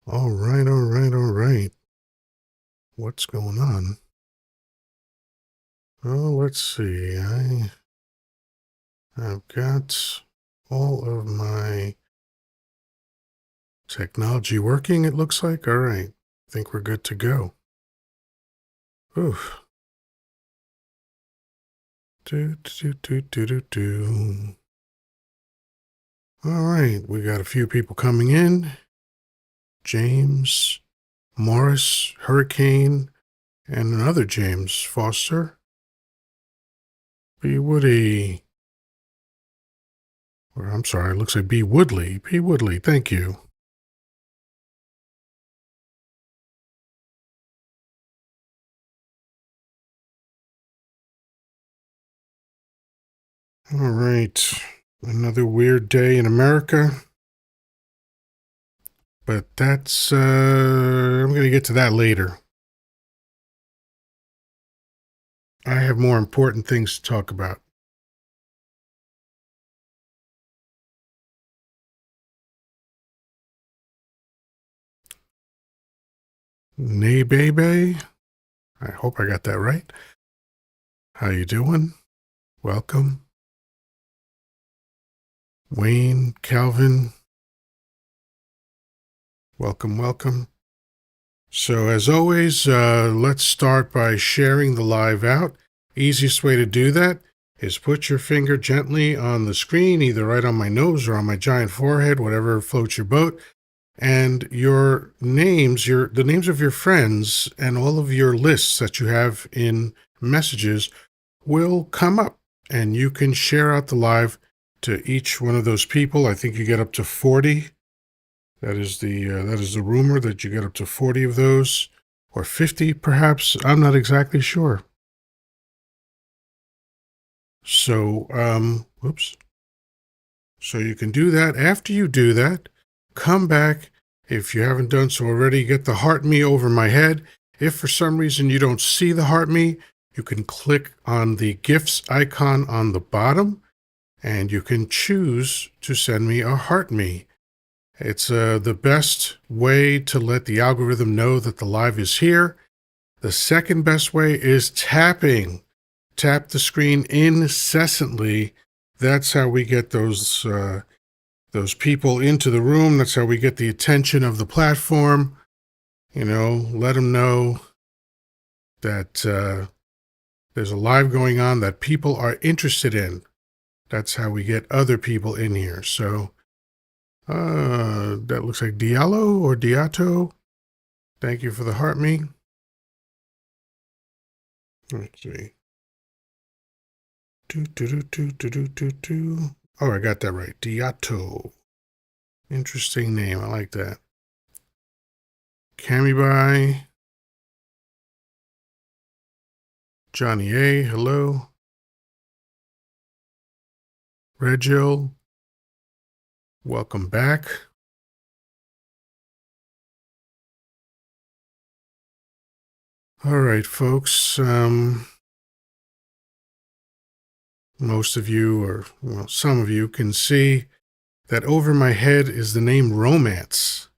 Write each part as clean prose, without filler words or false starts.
All right, all right, all right. What's going on? Oh, let's see. I've got all of my technology working, it looks like. All right. I think we're good to go. Oof. Do, do, do, do, do, do. All right. We got a few people coming in. James, Morris, Hurricane, and another James Foster. B. Woody. Or I'm sorry, it looks like B. Woodley. B. Woodley, thank you. All right. Another weird day in America, but I'm going to get to that later. I have more important things to talk about. Nay, baby. I hope I got that right. How you doing? Welcome. Wayne, Calvin, welcome, welcome. So as always, let's start by sharing the live out. Easiest way to do that is put your finger gently on the screen, either right on my nose or on my giant forehead, whatever floats your boat. And your names, the names of your friends and all of your lists that you have in messages will come up, and you can share out the live to each one of those people. I think you get up to 40. That is the rumor, that you get up to 40 of those, or 50 perhaps. I'm not exactly sure. So, whoops. So you can do that. After you do that, come back. If you haven't done so already, get the heart me over my head. If for some reason you don't see the heart me, you can click on the gifts icon on the bottom, and you can choose to send me a heart me. It's the best way to let the algorithm know that the live is here. The second best way is tapping. Tap the screen incessantly. That's how we get those people into the room. That's how we get the attention of the platform. Let them know that there's a live going on that people are interested in. That's how we get other people in here. So that looks like Diallo or Diato. Thank you for the heart me. Let's see. Oh, I got that right. Diato. Interesting name. I like that. Camibai. Johnny A. Hello. Regil. Welcome back. All right, folks. Most of you, or well, some of you, can see that over my head is the name Romance.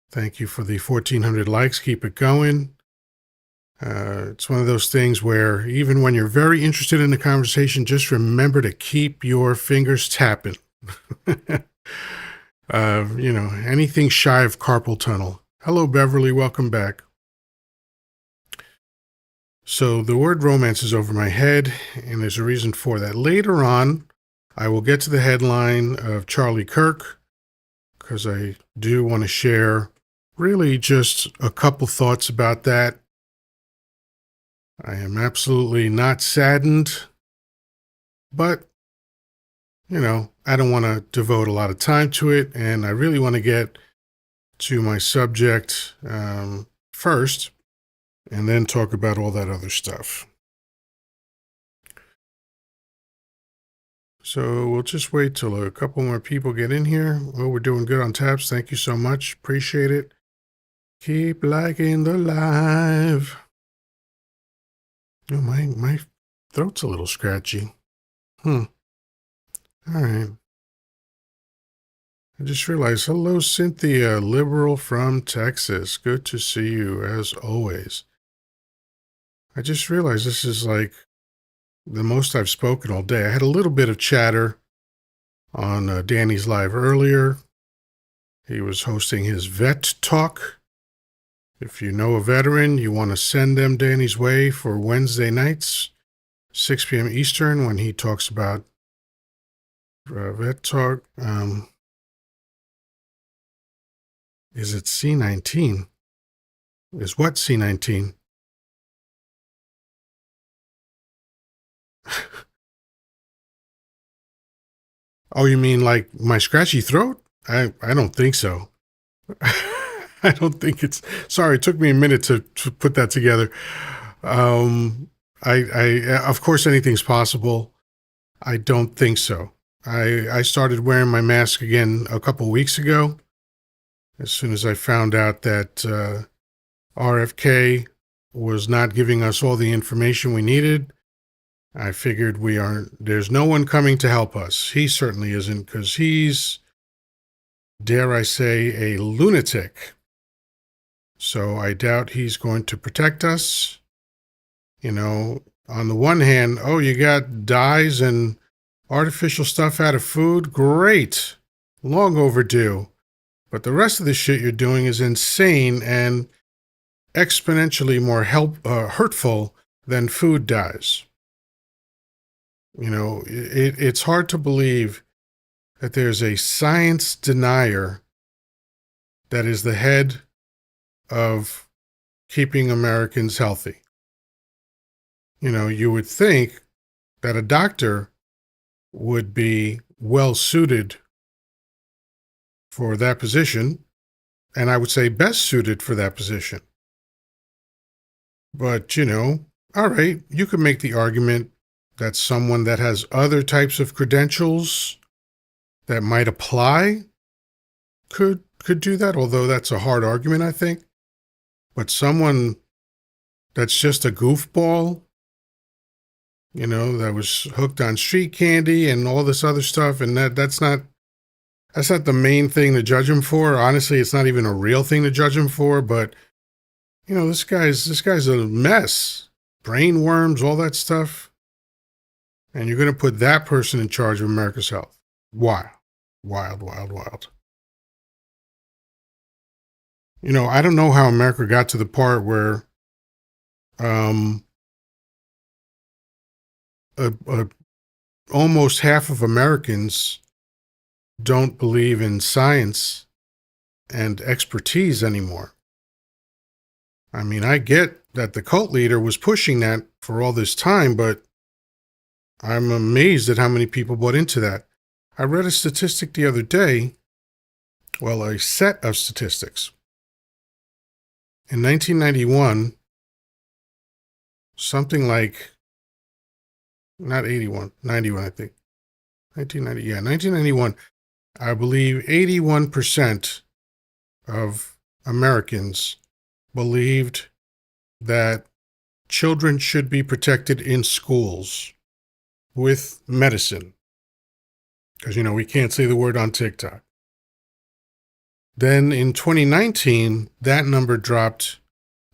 Thank you for the 1,400 likes. Keep it going. It's one of those things where even when you're very interested in the conversation, just remember to keep your fingers tapping. Anything shy of carpal tunnel. Hello, Beverly. Welcome back. So the word romance is over my head, and there's a reason for that. Later on, I will get to the headline of Charlie Kirk, because I do want to share really just a couple thoughts about that. I am absolutely not saddened, but, I don't want to devote a lot of time to it, and I really want to get to my subject first, and then talk about all that other stuff. So we'll just wait till a couple more people get in here. Oh, we're doing good on taps. Thank you so much. Appreciate it. Keep liking the live. Oh, my throat's a little scratchy. All right. I just realized, hello, Cynthia, liberal from Texas. Good to see you, as always. I just realized this is like the most I've spoken all day. I had a little bit of chatter on Danny's live earlier. He was hosting his vet talk. If you know a veteran, you want to send them Danny's way for Wednesday nights, 6 p.m. Eastern, when he talks about vet talk. Is it C19? Is what C19? Oh, you mean like my scratchy throat? I don't think so. I don't think it's. Sorry, it took me a minute to put that together. Of course, anything's possible. I don't think so. I started wearing my mask again a couple weeks ago. As soon as I found out that RFK was not giving us all the information we needed, I figured there's no one coming to help us. He certainly isn't, because he's, dare I say, a lunatic. So I doubt he's going to protect us. You know, on the one hand, oh, you got dyes and artificial stuff out of food? Great. Long overdue. But the rest of the shit you're doing is insane and exponentially more hurtful than food dyes. You know, it's hard to believe that there's a science denier that is the head of keeping Americans healthy. You know, you would think that a doctor would be well suited for that position, and I would say best suited for that position. But, you know, all right, you could make the argument that someone that has other types of credentials that might apply could do that, although that's a hard argument, I think. But someone that's just a goofball, you know, that was hooked on street candy and all this other stuff, and that's not the main thing to judge him for. Honestly, it's not even a real thing to judge him for, but you know, this guy's a mess. Brain worms, all that stuff. And you're going to put that person in charge of America's health. Wild. Wild, wild, wild. You know, I don't know how America got to the part where almost half of Americans don't believe in science and expertise anymore. I mean, I get that the cult leader was pushing that for all this time, but I'm amazed at how many people bought into that. I read a statistic the other day, well, a set of statistics. In 1991, something like, not 81, 91, I think. 1991, I believe 81% of Americans believed that children should be protected in schools with medicine. Because, you know, we can't say the word on TikTok. Then in 2019, that number dropped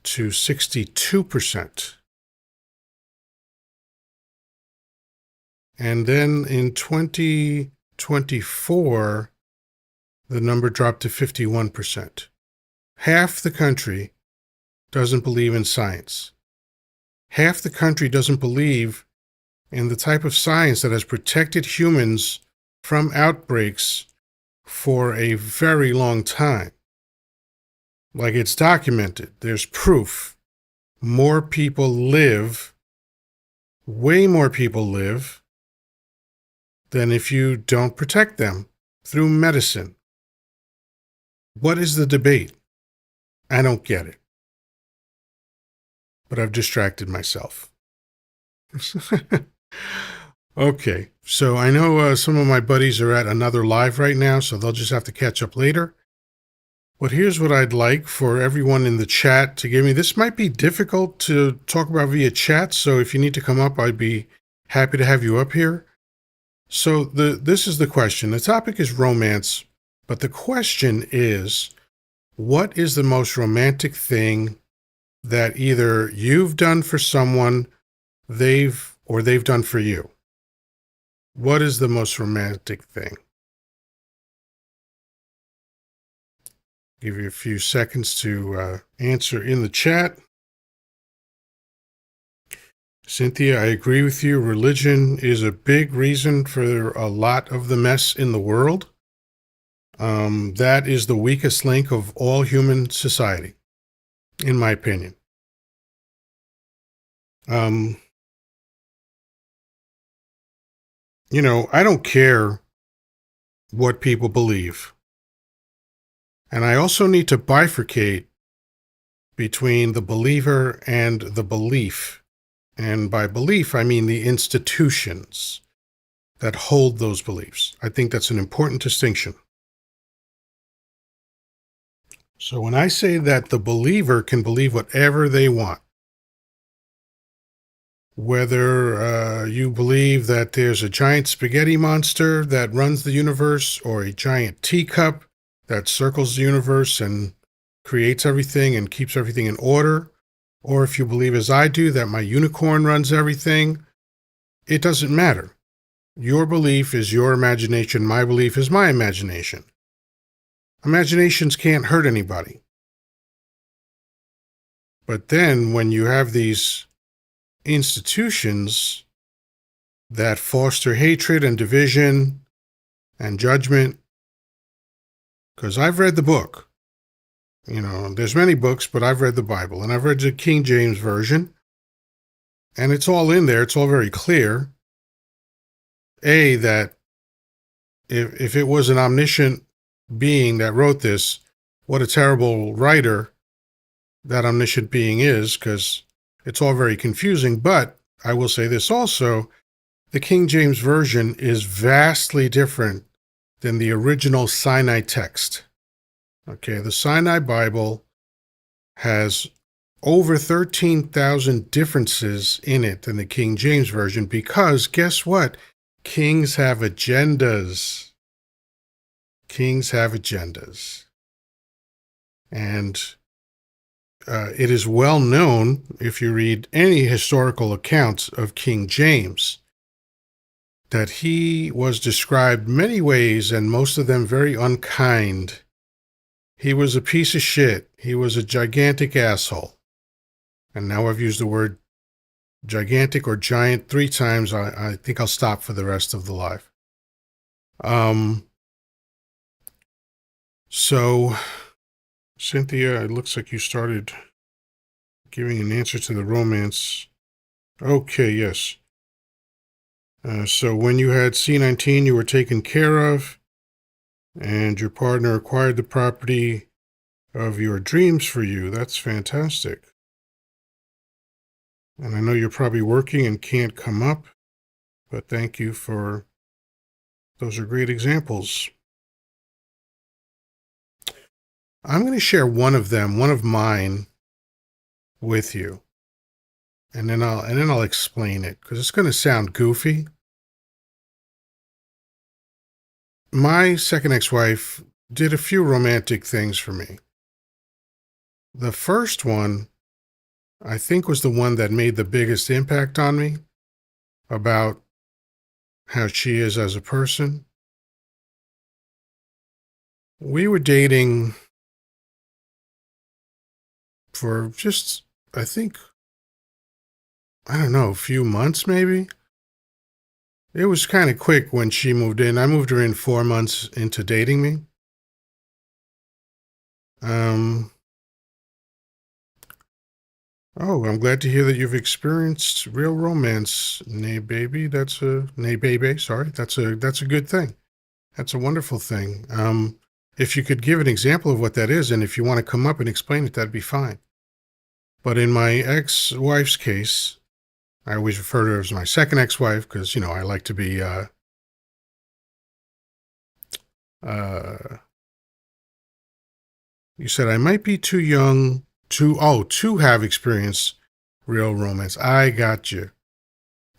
to 62%. And then in 2024, the number dropped to 51%. Half the country doesn't believe in science. Half the country doesn't believe in the type of science that has protected humans from outbreaks for a very long time. Like, it's documented. There's proof. More people live, way more people live, than if you don't protect them through medicine. What is the debate? I don't get it. But I've distracted myself. Okay, so I know some of my buddies are at another live right now, so they'll just have to catch up later. But here's what I'd like for everyone in the chat to give me. This might be difficult to talk about via chat, so if you need to come up, I'd be happy to have you up here. So this is the question. The topic is romance, But the question is, what is the most romantic thing that either you've done for someone they've done for you? What is the most romantic thing? Give you a few seconds to answer in the chat. Cynthia, I agree with you. Religion is a big reason for a lot of the mess in the world. That is the weakest link of all human society, in my opinion. Um, I don't care what people believe. And I also need to bifurcate between the believer and the belief. And by belief, I mean the institutions that hold those beliefs. I think that's an important distinction. So when I say that the believer can believe whatever they want, whether you believe that there's a giant spaghetti monster that runs the universe, or a giant teacup that circles the universe and creates everything and keeps everything in order, or if you believe, as I do, that my unicorn runs everything, it doesn't matter. Your belief is your imagination. My belief is my imagination. Imaginations can't hurt anybody. But then when you have these institutions that foster hatred and division and judgment, because I've read the book. There's many books, but I've read the Bible, and I've read the King James Version, and it's all in there. It's all very clear. That if it was an omniscient being that wrote this, what a terrible writer that omniscient being is, because it's all very confusing. But I will say this also, the King James Version is vastly different than the original Sinai text. Okay, the Sinai Bible has over 13,000 differences in it than the King James Version, because guess what? Kings have agendas. Kings have agendas. And it is well known, if you read any historical accounts of King James, that he was described many ways, and most of them very unkind. He was a piece of shit. He was a gigantic asshole. And now I've used the word gigantic or giant 3 times. I think I'll stop for the rest of the live. So, Cynthia, it looks like you started giving an answer to the romance. Okay, yes. So when you had C19, you were taken care of, and your partner acquired the property of your dreams for you. That's fantastic. And I know you're probably working and can't come up, but thank you for, those are great examples. I'm going to share one of them, one of mine, with you. And then I'll explain it, because it's going to sound goofy. My second ex-wife did a few romantic things for me. The first one, I think, was the one that made the biggest impact on me about how she is as a person. We were dating for just, I think, I don't know, a few months maybe. It was kind of quick when she moved in. I moved her in 4 months into dating me. Oh, I'm glad to hear that you've experienced real romance, nay baby. Nay baby. Sorry, that's a good thing. That's a wonderful thing. If you could give an example of what that is, and if you want to come up and explain it, that'd be fine. But in my ex-wife's case, I always refer to her as my second ex-wife because, I like to be, you said I might be too young to have experienced real romance. I got you.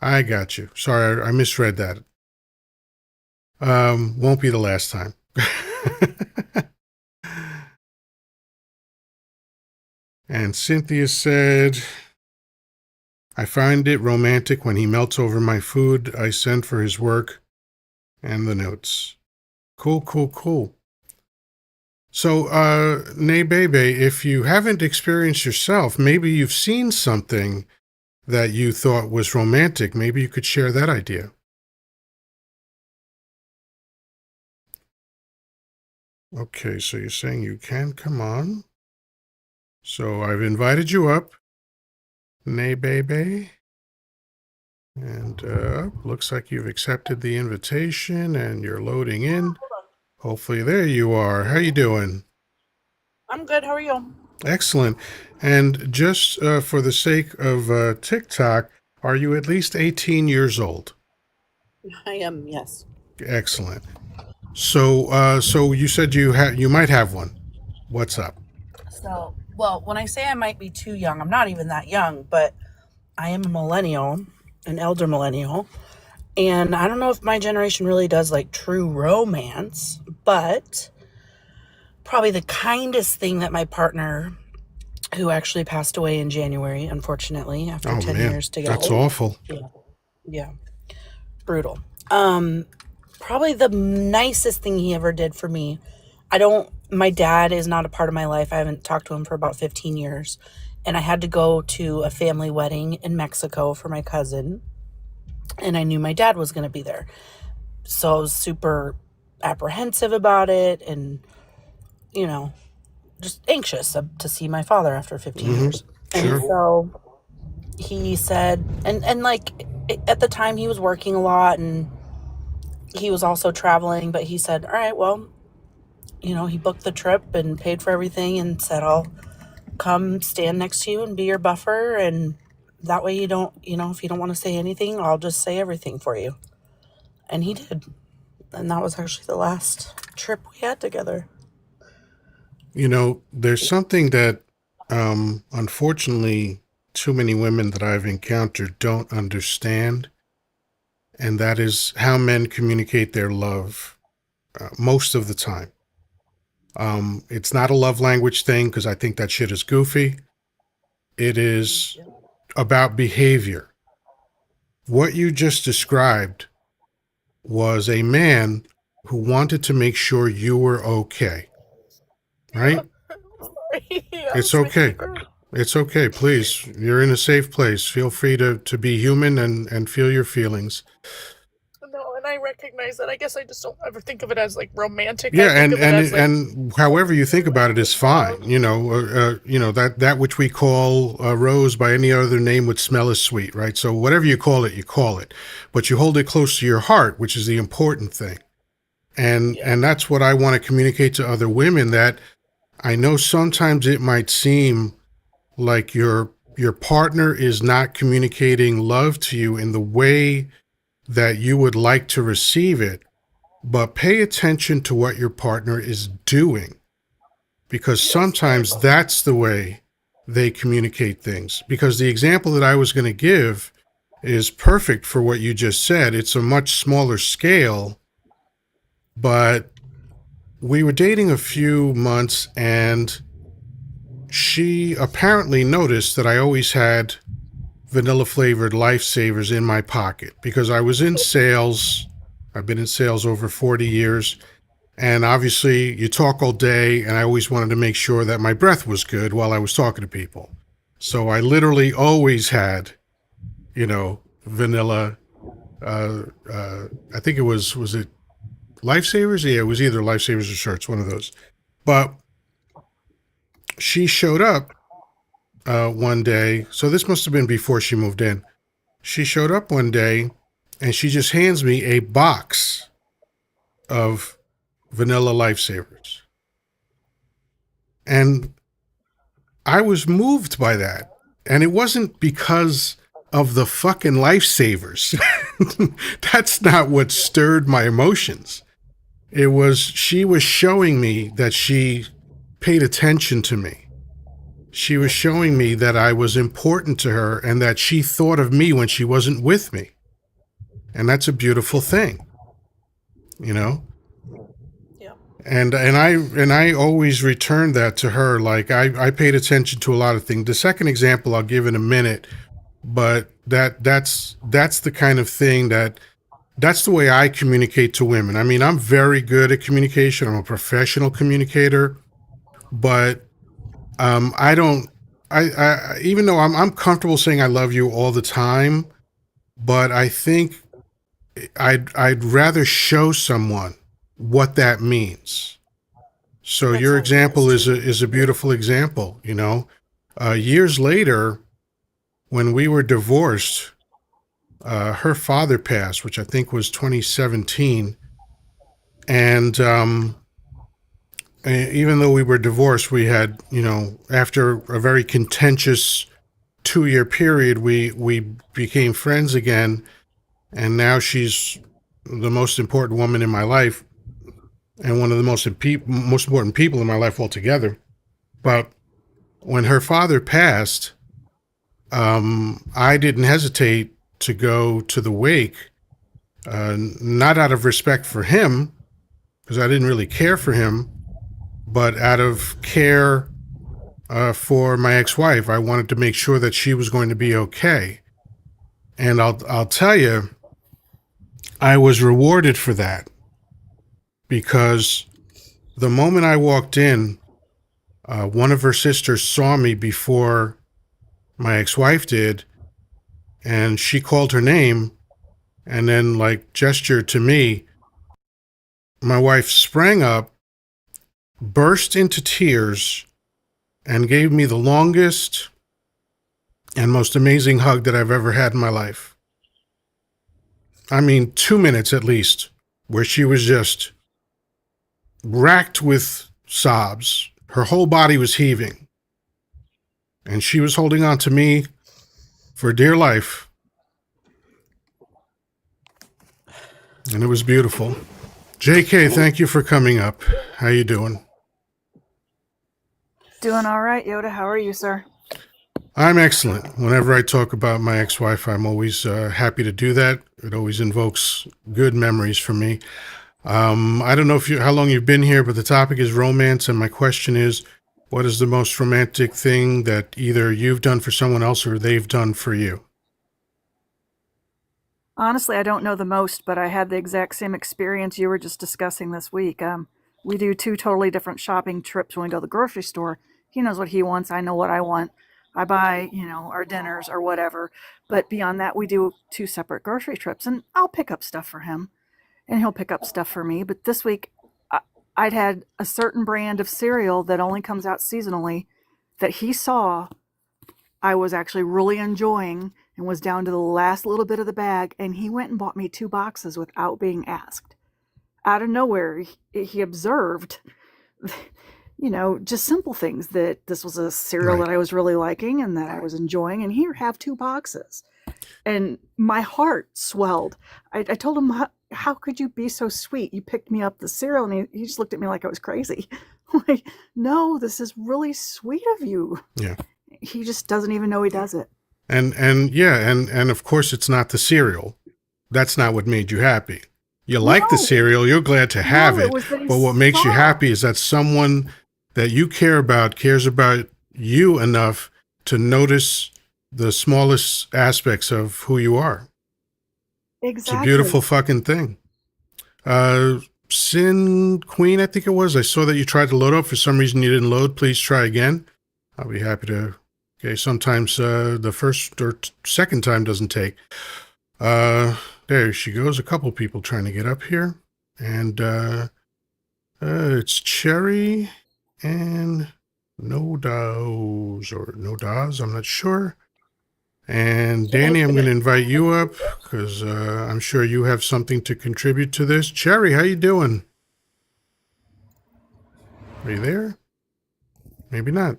Sorry, I misread that. Won't be the last time. And Cynthia said, I find it romantic when he melts over my food I send for his work, and the notes. Cool, cool, cool. So, Nay Bebe, if you haven't experienced yourself, maybe you've seen something that you thought was romantic. Maybe you could share that idea. Okay, so you're saying you can come on. So I've invited you up, Nay Bebe. And looks like you've accepted the invitation and you're loading in. Hopefully there you are. How you doing? I'm good. How are you? Excellent. And just for the sake of TikTok, are you at least 18 years old? I am, yes. Excellent. So you said you might have one. What's up? So, well, when I say I might be too young, I'm not even that young, but I am a millennial, an elder millennial. And I don't know if my generation really does like true romance, but probably the kindest thing that my partner, who actually passed away in January, unfortunately, after Oh 10 man, years that's together. awful. Yeah. Yeah. Brutal. Um, Probably the nicest thing he ever did for me. My dad is not a part of my life. I haven't talked to him for about 15 years. And I had to go to a family wedding in Mexico for my cousin. And I knew my dad was going to be there. So I was super apprehensive about it and, you know, just anxious to see my father after 15 Mm-hmm. years. And Sure. so he said, and like at the time he was working a lot and he was also traveling, but he said, all right, well, he booked the trip and paid for everything and said, I'll come stand next to you and be your buffer. And that way you don't, if you don't want to say anything, I'll just say everything for you. And he did. And that was actually the last trip we had together. There's something that unfortunately too many women that I've encountered don't understand, and that is how men communicate their love most of the time. It's not a love language thing because I think that shit is goofy. It is Yeah. about behavior. What you just described was a man who wanted to make sure you were okay, Yeah. right? Sorry. I'm It's just making me okay. cry. It's okay. Please, you're in a safe place. Feel free to be human and feel your feelings. No, and I recognize that. I guess I just don't ever think of it as like romantic. I Yeah, think and of it and as like and however you think about it is fine. love. That which we call a rose by any other name would smell as sweet, right? So whatever you call it, but you hold it close to your heart, which is the important thing. And Yeah. and that's what I want to communicate to other women. That I know sometimes it might seem like your partner is not communicating love to you in the way that you would like to receive it, but pay attention to what your partner is doing, because Yes. sometimes that's the way they communicate things. Because the example that I was going to give is perfect for what you just said. It's a much smaller scale, but we were dating a few months and she apparently noticed that I always had vanilla flavored lifesavers in my pocket because I was in sales. I've been in sales over 40 years. And obviously, you talk all day, and I always wanted to make sure that my breath was good while I was talking to people. So I literally always had, vanilla. I think was it lifesavers? Yeah, it was either lifesavers or shirts, one of those. But she showed up one day. So this must have been before she moved in. She showed up one day and she just hands me a box of vanilla lifesavers. And I was moved by that. And it wasn't because of the fucking lifesavers. That's not what stirred my emotions. She was showing me that she paid attention to me. She was showing me that I was important to her and that she thought of me when she wasn't with me. And that's a beautiful thing, you know? Yeah. And I always returned that to her. Like I paid attention to a lot of things. The second example I'll give in a minute, but that's the kind of thing that's the way I communicate to women. I mean, I'm very good at communication. I'm a professional communicator, but I don't. I even though I'm comfortable saying I love you all the time, but I think I'd rather show someone what that means. So That's your how it is example is too. a beautiful example. You know, years later when we were divorced, her father passed, which I think was 2017, and even though we were divorced, we had, you know, after a very contentious 2 year period, we became friends again, and now she's the most important woman in my life and one of the most important people in my life altogether. But when her father passed, I didn't hesitate to go to the wake, not out of respect for him, because I didn't really care for him, but out of care for my ex-wife. I wanted to make sure that she was going to be okay. And I'll tell you, I was rewarded for that because the moment I walked in, one of her sisters saw me before my ex-wife did, and she called her name and then like gestured to me. My wife sprang up, burst into tears, and gave me the longest and most amazing hug that I've ever had in my life. I mean, 2 minutes at least, where she was just racked with sobs. Her whole body was heaving, and she was holding on to me for dear life, and it was beautiful. JK, thank you for coming up. How you doing? Doing all right, Yoda. How are you, sir? I'm excellent. Whenever I talk about my ex-wife, I'm always happy to do that. It always invokes good memories for me. I don't know how long you've been here, but the topic is romance, and my question is, what is the most romantic thing that either you've done for someone else or they've done for you? Honestly, I don't know the most, but I had the exact same experience you were just discussing this week. We do two totally different shopping trips when we go to the grocery store. He knows what he wants. I know what I want. I buy, our dinners or whatever. But beyond that, we do two separate grocery trips, and I'll pick up stuff for him, and he'll pick up stuff for me. But this week, I'd had a certain brand of cereal that only comes out seasonally that he saw I was actually really enjoying and was down to the last little bit of the bag, and he went and bought me 2 boxes without being asked. Out of nowhere, he observed, just simple things that this was a cereal Right. that I was really liking and that I was enjoying, and here, have 2 boxes. And my heart swelled. I told him, how could you be so sweet? You picked me up the cereal, and he just looked at me like I was crazy. Like, no, this is really sweet of you. Yeah. He just doesn't even know he does it. And yeah, and of course it's not the cereal. That's not what made you happy. You like the No, cereal, you're glad to have no, it it, was that he but what makes you saw. happy is that someone that you care about cares about you enough to notice the smallest aspects of who you are. It's a beautiful Exactly. fucking thing. Uh, Sin Queen, I think it was. I saw that you tried to load up. For some reason, you didn't load. Please try again. I'll be happy to. Okay, sometimes the first or second time doesn't take. There she goes. A couple people trying to get up here. And it's Cherry and No Dows or No Daz. I'm not sure. And Danny, I'm going to invite you up because I'm sure you have something to contribute to this. Cherry, how you doing? Are you there? Maybe not.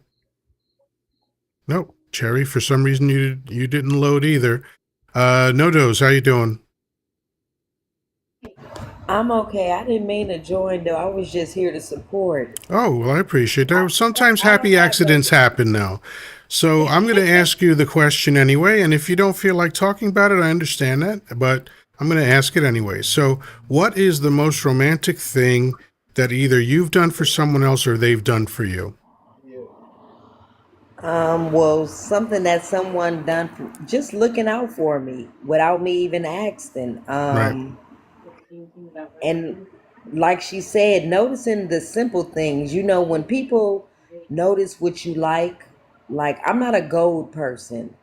Nope. Cherry, for some reason you didn't load either. No Dos, how you doing? I'm okay. I didn't mean to join though. I was just here to support. Oh, well, I appreciate that. Sometimes I don't happy have accidents nothing. happen now. So I'm going to ask you the question anyway. And if you don't feel like talking about it, I understand that. But I'm going to ask it anyway. So, what is the most romantic thing that either you've done for someone else or they've done for you? Well, something that someone done for, just looking out for me without me even asking. Right. And like she said, noticing the simple things. You know, when people notice what you like I'm not a gold person.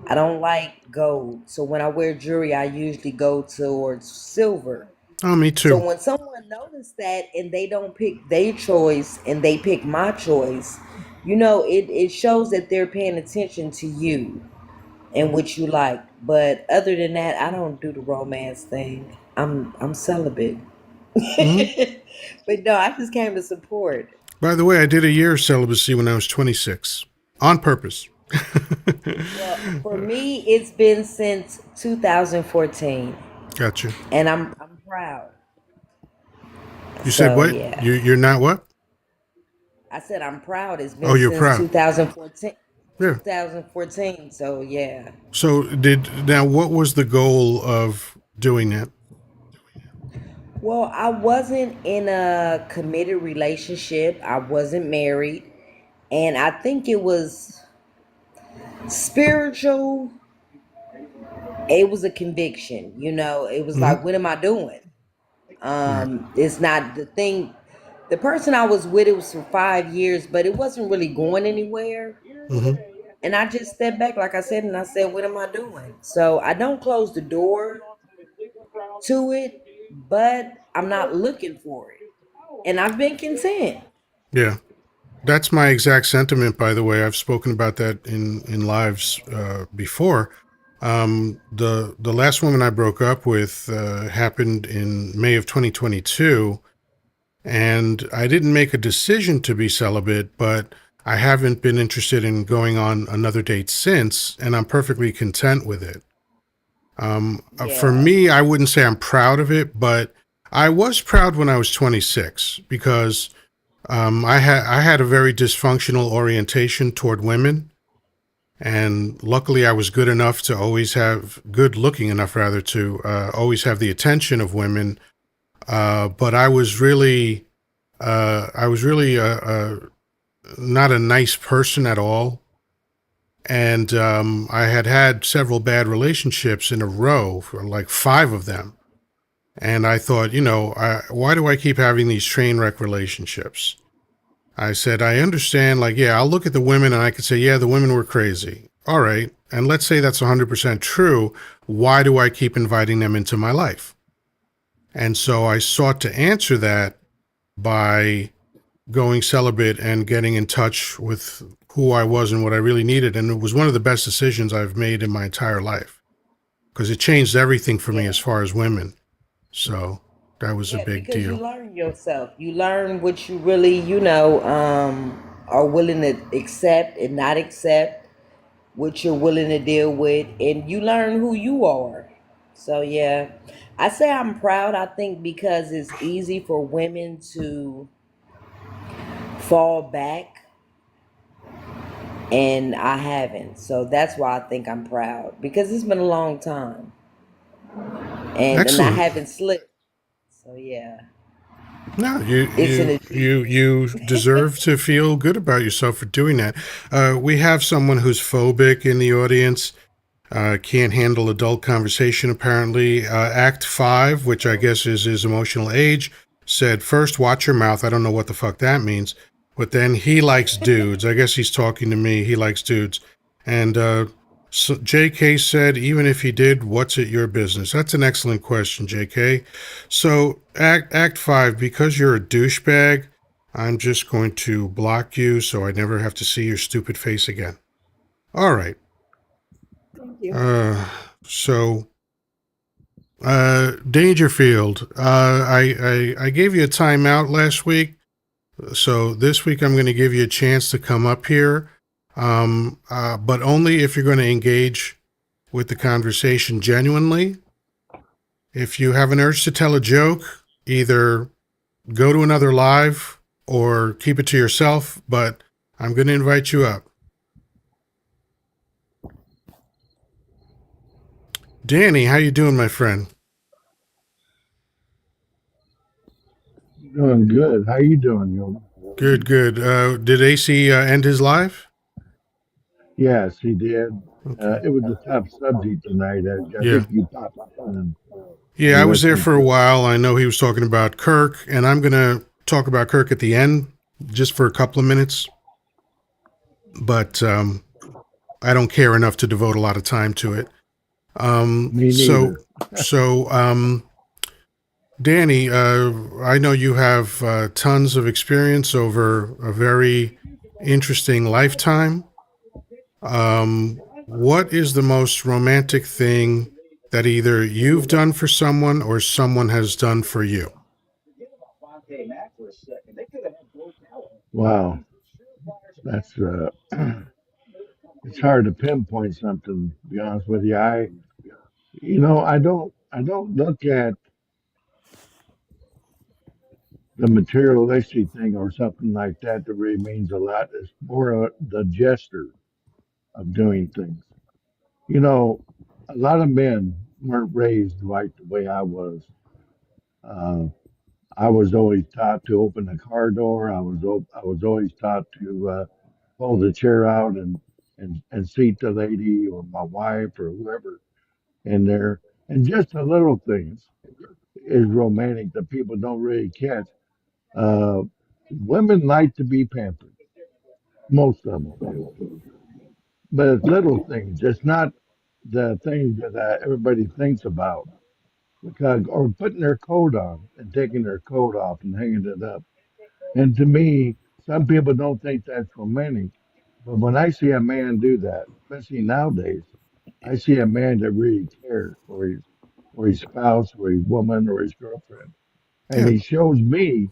I don't like gold. So when I wear jewelry, I usually go towards silver. Oh, me So too. when someone notices that and they don't pick their choice and they pick my choice, it shows that they're paying attention to you and what you like. But other than that, I don't do the romance thing. I'm celibate. Hmm. But no, I just came to support. By the way, I did a year of celibacy when I was 26 on purpose. Well, for me, it's been since 2014, Gotcha. and I'm proud. You said So what? yeah, You're not what? I said I'm proud. It's Oh, been you're since proud. 2014. Yeah. 2014. So yeah. So did now what was the goal of doing that? Well, I wasn't in a committed relationship. I wasn't married, and I think it was spiritual. It was a conviction. It was Hmm. like, what am I doing? It's not the thing. The person I was with, it was for 5 years, but it wasn't really going anywhere. Hmm. And I just stepped back, like I said, and I said, what am I doing? So I don't close the door to it, but I'm not looking for it. And I've been content. Yeah. That's my exact sentiment, by the way. I've spoken about that in lives before. The last woman I broke up with happened in May of 2022, and I didn't make a decision to be celibate, but I haven't been interested in going on another date since, and I'm perfectly content with it. For Yeah. me, I wouldn't say I'm proud of it, but I was proud when I was 26 because I had a very dysfunctional orientation toward women, and luckily I was good looking enough rather to always have the attention of women. But I was really not a nice person at all, and I had had several bad relationships in a row, for like five of them. And I thought, why do I keep having these train wreck relationships? I said, I understand, like, yeah, I'll look at the women and I could say, yeah, the women were crazy. All right. And let's say that's 100% true. Why do I keep inviting them into my life? And so I sought to answer that by going celibate and getting in touch with who I was and what I really needed. And it was one of the best decisions I've made in my entire life because it changed everything for me Yeah. as far as women. So that was a Yeah, big because you deal. learn yourself. You learn what you really, are willing to accept and not accept, what you're willing to deal with, and you learn who you are. So yeah, I say I'm proud. I think because it's easy for women to fall back, and I haven't. So that's why I think I'm proud because it's been a long time, and I Excellent. haven't slipped. So yeah, No, you it's an you you achievement. you deserve to feel good about yourself for doing that. We have someone who's phobic in the audience. Can't handle adult conversation, apparently. Act 5, which I guess is his emotional age, said, first, watch your mouth. I don't know what the fuck that means. But then he likes dudes. I guess he's talking to me. He likes dudes. And so JK said, even if he did, what's it your business? That's an excellent question, JK. So, Act 5, because you're a douchebag, I'm just going to block you so I never have to see your stupid face again. All right. Thank you. Uh, so Dangerfield, I gave you a timeout last week, so this week I'm going to give you a chance to come up here, but only if you're going to engage with the conversation genuinely. If you have an urge to tell a joke, either go to another live or keep it to yourself. But I'm going to invite you up. Danny, how you doing, my friend? Doing good. How you doing, Yoda? Good, good. Did AC end his life? Yes, he did. Okay. It was a tough subject tonight. I Yeah. think you popped in Yeah, and I was there listened for a to while. I know he was talking about Kirk, and I'm going to talk about Kirk at the end just for a couple of minutes, but I don't care enough to devote a lot of time to it. it. Me So, neither. so, Danny, I know you have tons of experience over a very interesting lifetime. What is the most romantic thing that either you've done for someone or someone has done for you? Wow, that's it's hard to pinpoint something. To be honest with you, I don't look at the materialistic thing or something like that that really means a lot. It's more the gesture of doing things. You know, a lot of men weren't raised like the way I was. Uh, I was always taught to open the car door. I was always taught to pull the chair out and seat the lady or my wife or whoever in there. And just the little things is romantic that people don't really catch. Uh, Women like to be pampered. Most of them do, but it's little things. It's not the things that everybody thinks about. Because or putting their coat on and taking their coat off and hanging it up. And to me, some people don't think that's romantic, but when I see a man do that, especially nowadays, I see a man that really cares for his spouse, or his woman, or his girlfriend, and Yeah, he shows me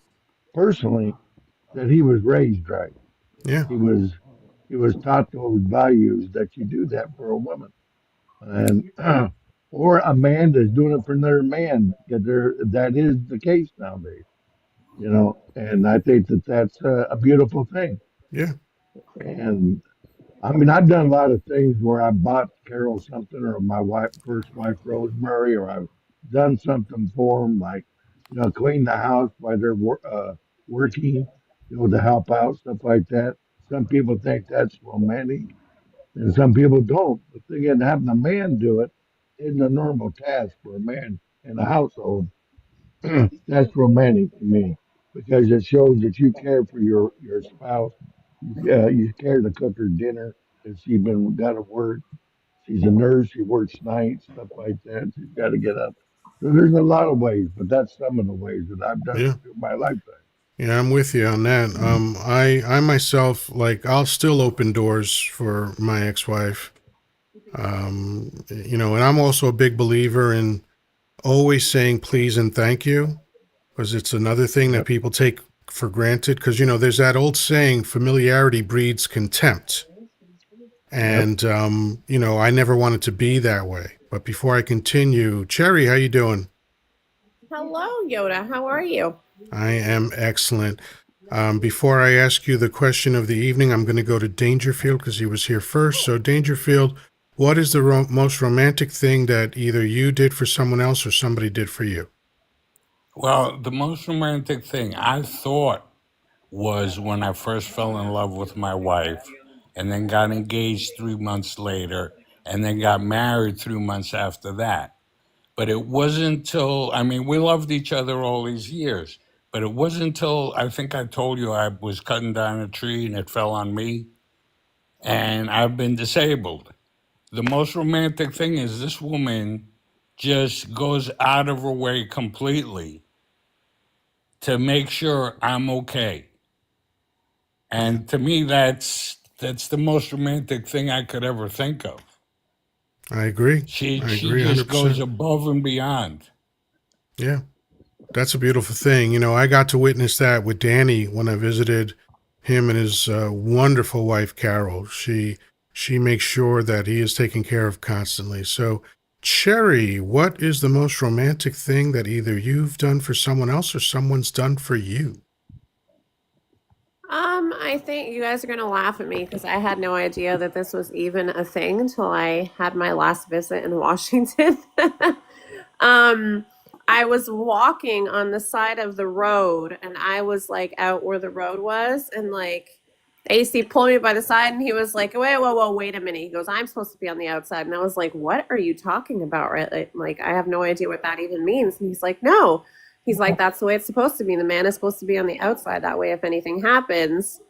personally that he was raised right. yeah, He was he was taught those values that you do that for a woman, and or a man that's doing it for another man. That is the case nowadays, and I think that that's a beautiful thing. yeah, And I mean, I've done a lot of things where I bought Carol something, or my first wife, Rosemary, or I've done something for them, like, clean the house while they're working, to help out, stuff like that. Some people think that's romantic, and some people don't. But again, having a man do it isn't a normal task for a man in a household. That's romantic to me because it shows that you care for your spouse. You care to cook her dinner if she's been got to work. She's a nurse. She works nights, stuff like that. She's got to get up. So there's a lot of ways, but that's some of the ways that I've done yeah. it through my lifetime. Yeah, I'm with you on that. I myself, like, I'll still open doors for my ex-wife. And I'm also a big believer in always saying please and thank you, because it's another thing that Yep. people take for granted. Because there's that old saying, familiarity breeds contempt. Yep. And I never wanted to be that way. But before I continue, Cherry, how you doing? Hello, Yoda. How are you? I am excellent. Before I ask you the question of the evening, I'm going to go to Dangerfield because he was here first. So, Dangerfield, what is the most romantic thing that either you did for someone else or somebody did for you? Well, the most romantic thing I thought was when I first fell in love with my wife and then got engaged 3 months later and then got married 3 months after that. But it wasn't until, I mean, we loved each other all these years, but it wasn't until I think I told you I was cutting down a tree and it fell on me and I've been disabled. The most romantic thing is this woman just goes out of her way completely to make sure I'm okay. Yeah, And to me, that's the most romantic thing I could ever think of. I agree. She I she agree just goes 100%. above and beyond. Yeah, that's a beautiful thing. I got to witness that with Danny when I visited him and his wonderful wife, Carol. She makes sure that he is taken care of constantly. So, Cherry, what is the most romantic thing that either you've done for someone else or someone's done for you? I think you guys are gonna laugh at me because I had no idea that this was even a thing until I had my last visit in Washington. um, I was walking on the side of the road and I was like out where the road was and like AC pulled me by the side and he was like, wait, whoa, wait a minute. He goes, I'm supposed to be on the outside. And I was like, what are you talking about? Right? Like I have no idea what that even means. And he's like, no. He's like, that's the way it's supposed to be. The man is supposed to be on the outside. That way, if anything happens.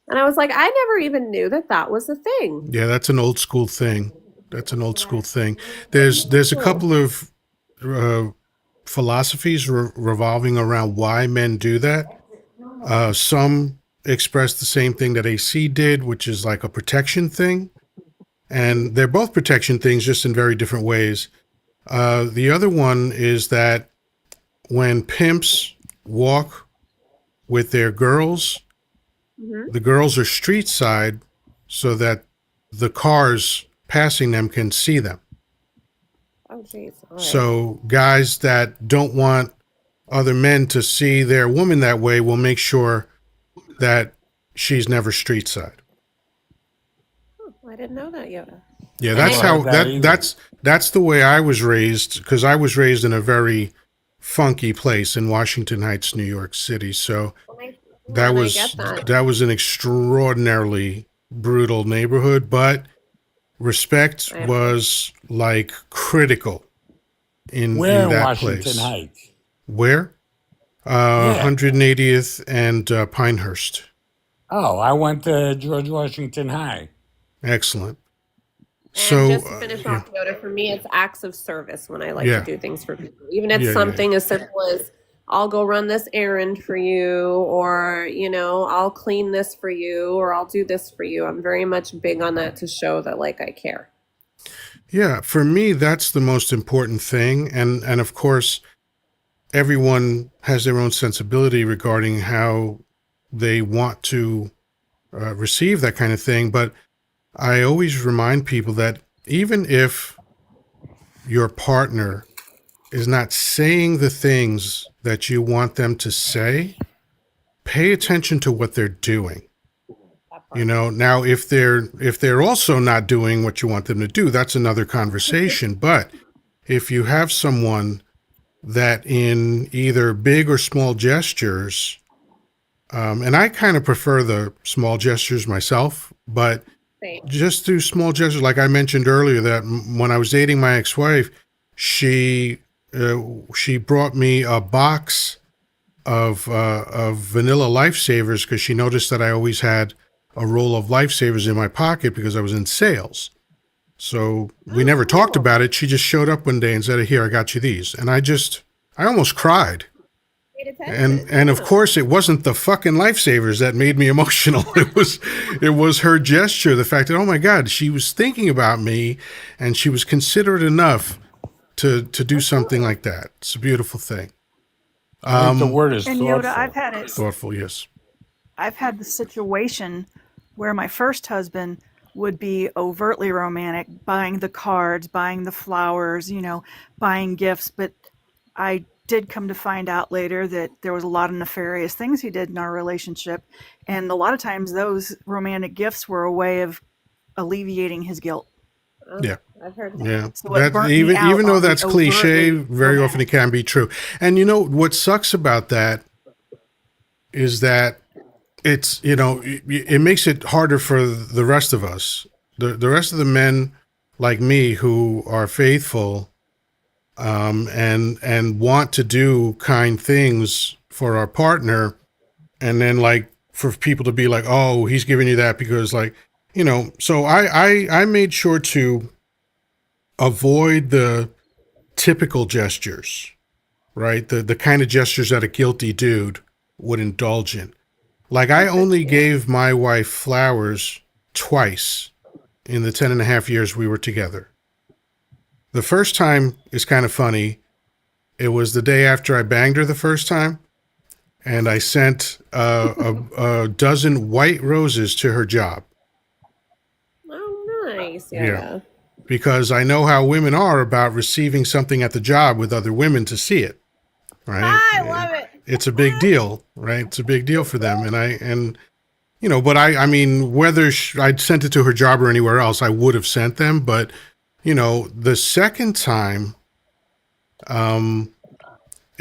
And I was like, I never even knew that that was a thing. Yeah, that's an old school thing. That's an old school thing. There's a couple of philosophies revolving around why men do that. Some express the same thing that AC did, which is like a protection thing. And they're both protection things, just in very different ways. The other one is that when pimps walk with their girls, the girls are street side so that the cars passing them can see them. Oh, jeez. All right. So guys that don't want other men to see their woman that way will make sure that she's never street side. Oh, I didn't know that, Yoda. Yeah, that's how that's the way I was raised, because I was raised in a very funky place in Washington Heights, New York City. So that was an extraordinarily brutal neighborhood, but respect was like critical in that Washington place. Heights? Where? 180th and Pinehurst. Oh, I went to George Washington High. Excellent. And So just to finish off, Yoda, for me, it's acts of service when I like Yeah. to do things for people. Even if it's Yeah, something as simple as I'll go run this errand for you, or, you know, I'll clean this for you, or I'll do this for you. I'm very much big on that to show that, like, I care. Yeah, for me, that's the most important thing. And of course, everyone has their own sensibility regarding how they want to receive that kind of thing. But I always remind people that even if your partner is not saying the things that you want them to say, pay attention to what they're doing. You know, now if they're also not doing what you want them to do, that's another conversation. But if you have someone that in either big or small gestures, and I kind of prefer the small gestures myself, but Same. just through small gestures, like I mentioned earlier, that when I was dating my ex-wife, she brought me a box of vanilla lifesavers because she noticed that I always had a roll of lifesavers in my pocket because I was in sales. So we never talked about it. She just showed up one day and said, "Here, I got you these," and I almost cried. And of course, it wasn't the fucking lifesavers that made me emotional. It was her gesture, the fact that, oh my God, she was thinking about me, and she was considerate enough to do something like that. It's a beautiful thing. I think the word is And thoughtful. Yoda, I've had it. Thoughtful, yes. I've had the situation where my first husband would be overtly romantic, buying the cards, buying the flowers, you know, buying gifts. But I did come to find out later that there was a lot of nefarious things he did in our relationship. And a lot of times those romantic gifts were a way of alleviating his guilt. Yeah. I've heard that. Yeah, So it that burnt me out even though on the that's cliche, overtly very romantic. often it can be true. And you know what sucks about that is that it's, you know, it makes it harder for the rest of us, the rest of the men like me who are faithful, and want to do kind things for our partner, and then like for people to be like, oh, he's giving you that because, like, you know. So I made sure to avoid the typical gestures, right? The kind of gestures that a guilty dude would indulge in. Like, I only gave my wife flowers twice in the 10 and a half years we were together. The first time is kind of funny. It was the day after I banged her the first time, and I sent a dozen white roses to her job. Oh, nice. Yeah. Because I know how women are about receiving something at the job with other women to see it, right? I love it. It's a big deal, right? It's a big deal for them. And you know, but I mean, whether I'd sent it to her job or anywhere else, I would have sent them. But, you know, the second time,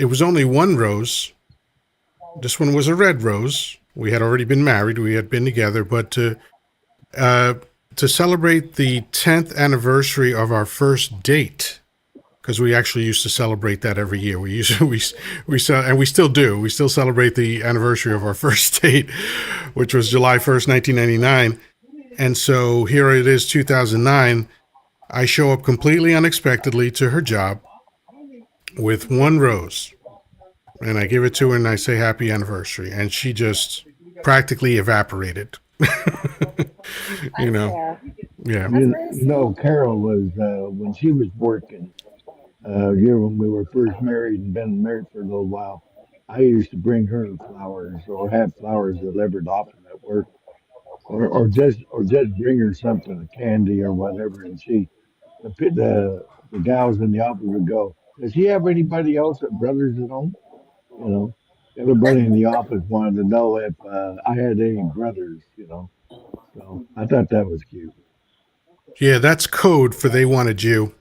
it was only one rose. This one was a red rose. We had already been married. We had been together, but uh, to celebrate the 10th anniversary of our first date, because we actually used to celebrate that every year. We used to, and we still do. We still celebrate the anniversary of our first date, which was July 1st, 1999. And so here it is, 2009. I show up completely unexpectedly to her job with one rose, and I give it to her and I say happy anniversary, and she just practically evaporated. you That's know, fair. yeah. That's very You know, sweet. Carol was when she was working. Yeah, when we were first married and been married for a little while, I used to bring her flowers or have flowers delivered often at work, or just bring her something, a candy or whatever, and the gals in the office would go, "Does he have anybody else at brothers at home?" You know, everybody in the office wanted to know if I had any brothers. So I thought that was cute. Yeah, that's code for they wanted you.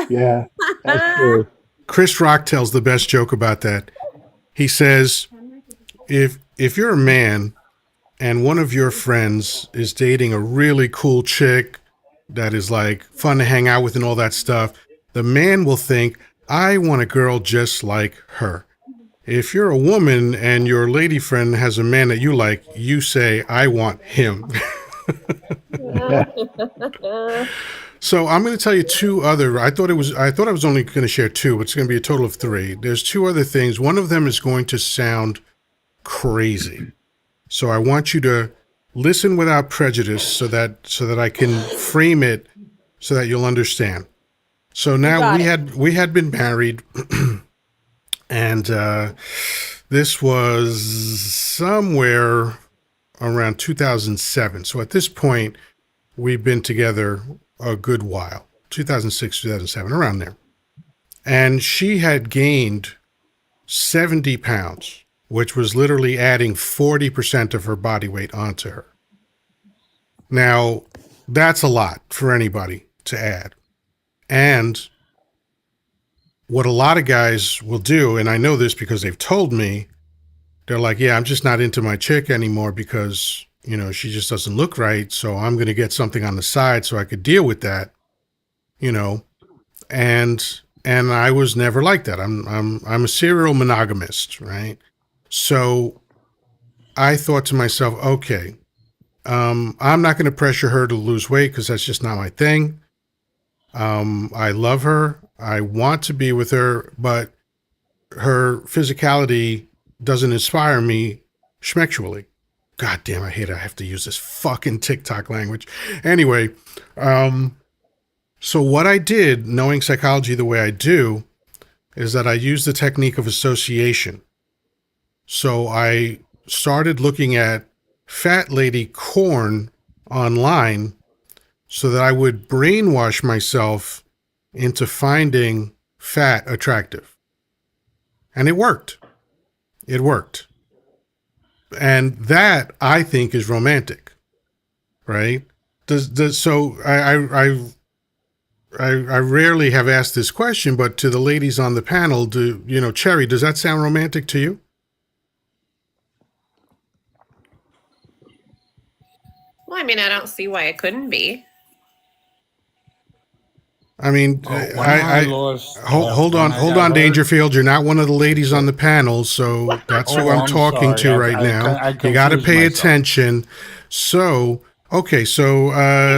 Yeah, that's true. Chris Rock tells the best joke about that. He says, if you're a man and one of your friends is dating a really cool chick that is like fun to hang out with and all that stuff, the man will think, I want a girl just like her. If you're a woman and your lady friend has a man that you like, you say, I want him. So I'm going to tell you two other. I thought I was only going to share two, but it's going to be a total of three. There's two other things. One of them is going to sound crazy. So I want you to listen without prejudice so that I can frame it so that you'll understand. So You now got it. we had been married and this was somewhere around 2007. So at this point we've been together a good while. 2006, 2007, around there. And she had gained 70 pounds, which was literally adding 40% of her body weight onto her. Now, that's a lot for anybody to add. And what a lot of guys will do, and I know this because they've told me, they're like, yeah, I'm just not into my chick anymore because, she just doesn't look right. So I'm going to get something on the side so I could deal with that, you know, and I was never like that. I'm a serial monogamist, right? So I thought to myself, okay, I'm not going to pressure her to lose weight because that's just not my thing. I love her. I want to be with her, but her physicality doesn't inspire me schmexually. God damn, I hate it. I have to use this fucking TikTok language. Anyway, so what I did, knowing psychology the way I do, is that I used the technique of association. So I started looking at fat lady corn online so that I would brainwash myself into finding fat attractive. And it worked. It worked. And that I think is romantic, right? So I rarely have asked this question, but to the ladies on the panel, Cherry, does that sound romantic to you? Well, I mean, I don't see why it couldn't be. I mean, Well, when I lost, hold when on, I got hurt. Dangerfield. You're not one of the ladies on the panel, so that's who Oh, I'm I'm talking sorry. to right now. I You got to confused pay myself. attention. So, okay, so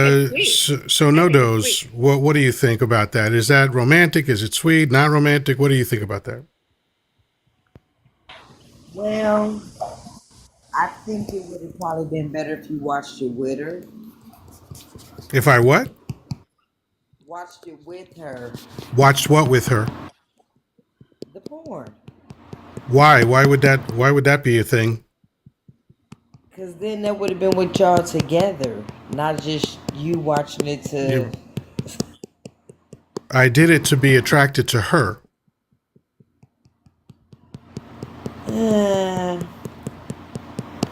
I think it's sweet. so I no think it's dose. sweet. What do you think about that? Is that romantic? Is it sweet? Not romantic? What do you think about that? Well, I think it would have probably been better if you watched it with her. If I what? Watched it with her. Watched what with her? The porn. Why? Why would that be a thing? Because then that would have been with y'all together, not just you watching it to. You, I did it to be attracted to her. Uh,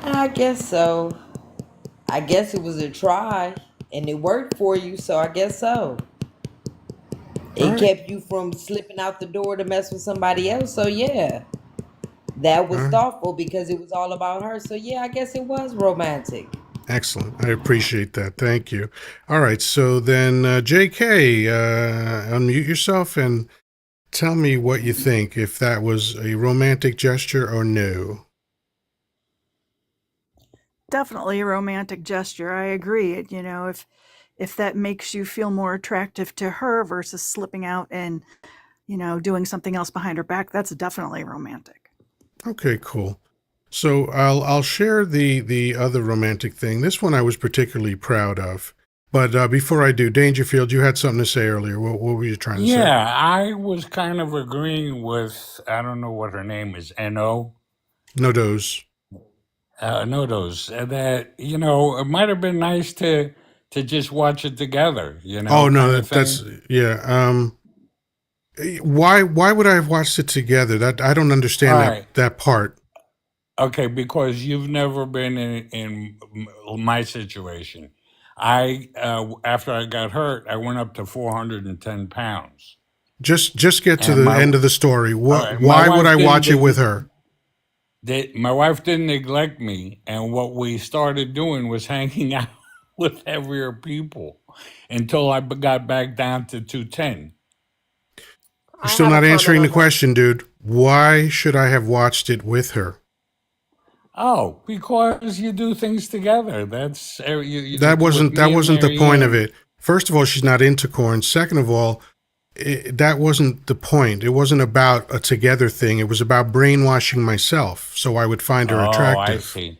I guess so. I guess it was a try, and it worked for you, so I guess so. All It right. kept you from slipping out the door to mess with somebody else. So yeah, that All was right. thoughtful because it was all about her. So yeah, I guess it was romantic. Excellent. I appreciate that. Thank you. All right. So then, JK, unmute yourself and tell me what you think, if that was a romantic gesture or no. Definitely a romantic gesture. I agree. If that makes you feel more attractive to her versus slipping out and, doing something else behind her back, that's definitely romantic. Okay, cool. So I'll share the other romantic thing. This one I was particularly proud of. But before I do, Dangerfield, you had something to say earlier. What were you trying to say? Yeah, I was kind of agreeing with, I don't know what her name is, N.O. No dose. Nodos, that, it might have been nice to just watch it together, Oh no, kind of that's thing. yeah. Why would I have watched it together? That I don't All understand right. that part. Okay, because you've never been in my situation. I after I got hurt, I went up to 410 pounds, Just get to and the end of the story. my Why would I wife watch it with her? my wife didn't neglect me, and what we started doing was hanging out with heavier people until I got back down to 210. You're I still have a not comment answering the on that. question, dude. Why should I have watched it with her? Oh, because you do things together. That's with That me and wasn't the Mary point of Ann. it. First of all, she's not into corn. Second of all, that wasn't the point. It wasn't about a together thing. It was about brainwashing myself so I would find her Oh, I attractive. see.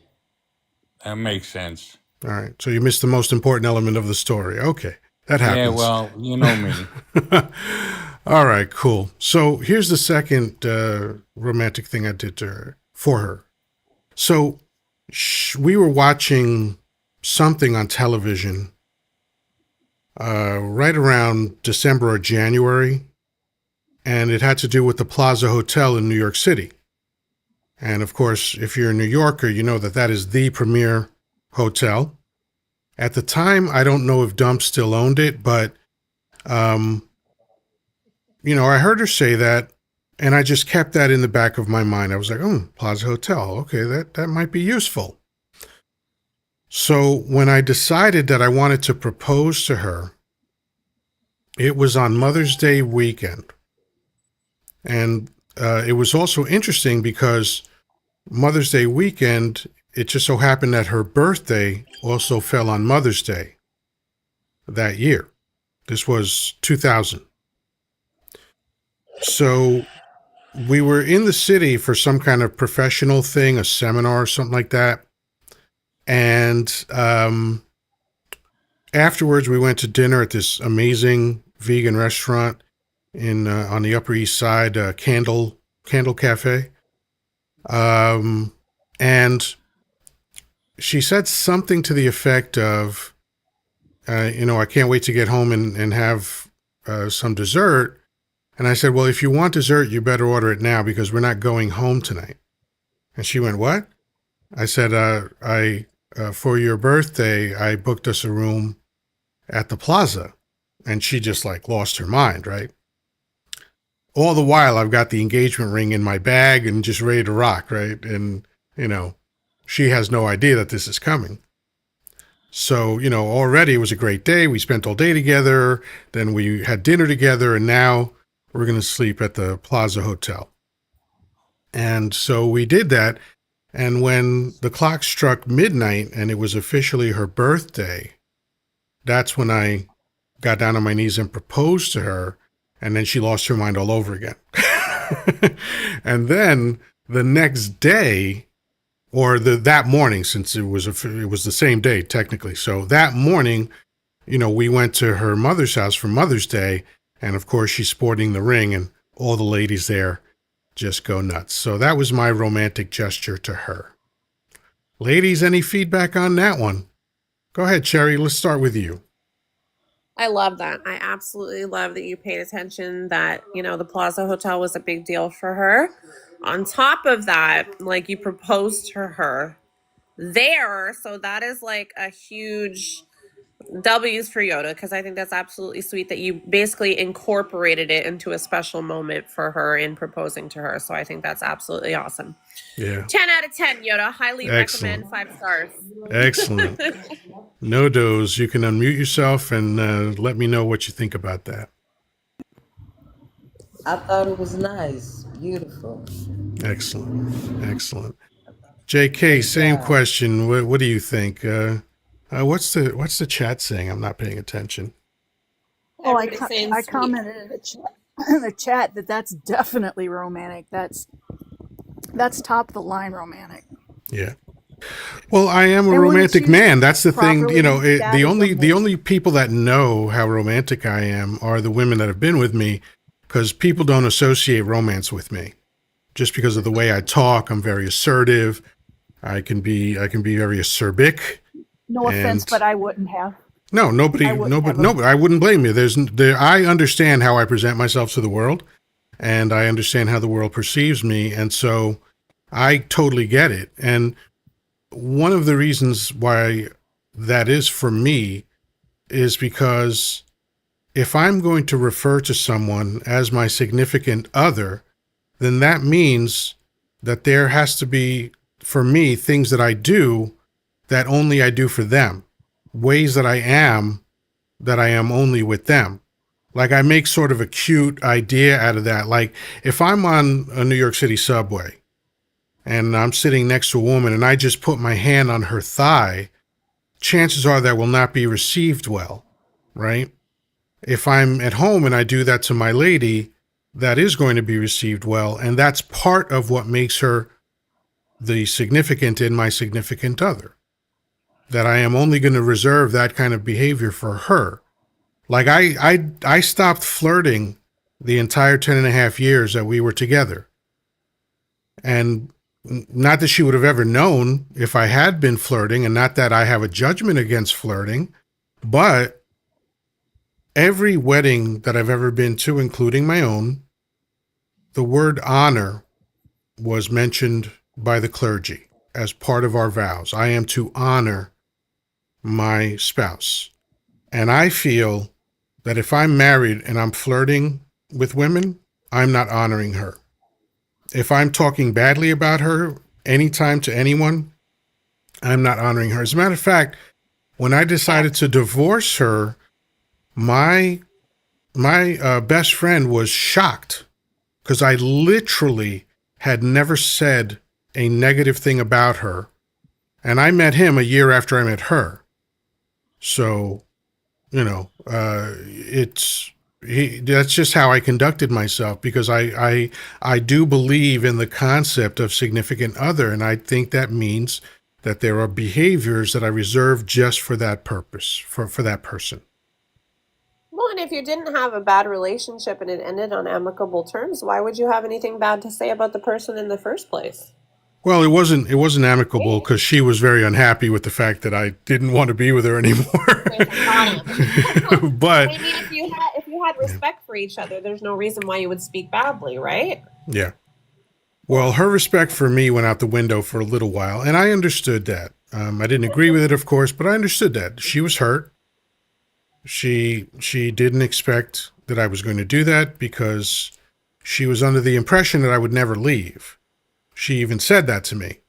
That makes sense. All right. So you missed the most important element of the story. Okay. That Yeah, happens. well, you know me. All right, cool. So here's the second romantic thing I did to her, for her. So we were watching something on television right around December or January, and it had to do with the Plaza Hotel in New York City. And of course, if you're a New Yorker, you know that that is the premier hotel. At the time, I don't know if Dump still owned it, but um, I heard her say that, and I just kept that in the back of my mind. I was like, "Oh, Plaza Hotel. Okay, that might be useful." So when I decided that I wanted to propose to her, it was on Mother's Day weekend, and it was also interesting because Mother's Day weekend, it just so happened that her birthday also fell on Mother's Day that year. This was 2000. So we were in the city for some kind of professional thing, a seminar or something like that. And afterwards, we went to dinner at this amazing vegan restaurant in on the Upper East Side, Candle Cafe. Um, and she said something to the effect of, I can't wait to get home and have some dessert. And I said, well, if you want dessert, you better order it now because we're not going home tonight. And she went, what? I said, for your birthday, I booked us a room at the plaza. And she just like lost her mind, right? All the while, I've got the engagement ring in my bag and just ready to rock, right? And, she has no idea that this is coming. So, already it was a great day. We spent all day together. Then we had dinner together. And now we're going to sleep at the Plaza Hotel. And so we did that. And when the clock struck midnight and it was officially her birthday, that's when I got down on my knees and proposed to her. And then she lost her mind all over again. And then the next day, or that morning, since it was the same day technically. So that morning, we went to her mother's house for Mother's Day, and of course she's sporting the ring, and all the ladies there just go nuts. So that was my romantic gesture to her. Ladies, any feedback on that one? Go ahead, Cherry. Let's start with you. I love that. I absolutely love that you paid attention that, the Plaza Hotel was a big deal for her. On top of that, like you proposed to her there. So that is like a huge W's for Yoda, because I think that's absolutely sweet that you basically incorporated it into a special moment for her in proposing to her. So I think that's absolutely awesome. Yeah. 10 out of 10, Yoda. Highly Excellent. recommend, 5 stars. Excellent. No doze. You can unmute yourself and let me know what you think about that. I thought it was nice, beautiful. Excellent. Excellent. JK, same job. question. What do you think? What's the chat saying? I'm not paying attention. Well, Everybody's saying I sweet. commented in the chat that that's definitely romantic. That's top of the line romantic. Yeah. Well, I am a And when romantic it's man. That's the thing. properly, that The is only amazing. people that know how romantic I am are the women that have been with me, because people don't associate romance with me. Just because of the way I talk, I'm very assertive. I can be very acerbic. No offense, And but I wouldn't have. no, nobody, I wouldn't have I wouldn't blame you. I understand how I present myself to the world, and I understand how the world perceives me, and so I totally get it. And one of the reasons why that is for me is because if I'm going to refer to someone as my significant other, then that means that there has to be, for me, things that I do that only I do for them, ways that I am only with them. Like I make sort of a cute idea out of that. Like if I'm on a New York City subway and I'm sitting next to a woman and I just put my hand on her thigh, chances are that will not be received well, right? If I'm at home and I do that to my lady, that is going to be received well. And that's part of what makes her the significant in my significant other. That I am only going to reserve that kind of behavior for her. Like I stopped flirting the entire 10 and a half years that we were together. And not that she would have ever known if I had been flirting, and not that I have a judgment against flirting, but every wedding that I've ever been to, including my own, the word honor was mentioned by the clergy as part of our vows. I am to honor my spouse. And I feel that if I'm married and I'm flirting with women, I'm not honoring her. If I'm talking badly about her anytime to anyone, I'm not honoring her. As a matter of fact, when I decided to divorce her, my best friend was shocked because I literally had never said a negative thing about her. And I met him a year after I met her. So, that's just how I conducted myself, because I do believe in the concept of significant other. And I think that means that there are behaviors that I reserve just for that purpose, for that person. Well, and if you didn't have a bad relationship and it ended on amicable terms, why would you have anything bad to say about the person in the first place? Well, it wasn't amicable because she was very unhappy with the fact that I didn't want to be with her anymore. But I mean, if you had respect for each other, there's no reason why you would speak badly, right? yeah. Well, her respect for me went out the window for a little while, and I understood that. I didn't agree with it, of course, but I understood that. She was hurt. She didn't expect that I was going to do that because she was under the impression that I would never leave. She even said that to me,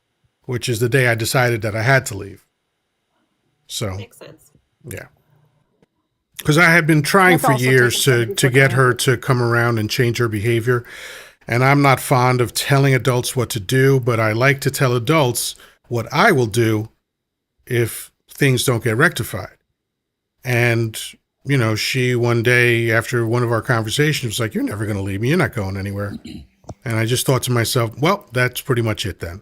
which is the day I decided that I had to leave. So, Makes sense. yeah. Because I had been trying That's for also years taking to somebody for get her granted. to come around and change her behavior. And I'm not fond of telling adults what to do, but I like to tell adults what I will do if things don't get rectified. And, she one day after one of our conversations was like, "You're never going to leave me. You're not going anywhere." And I just thought to myself, well, that's pretty much it then.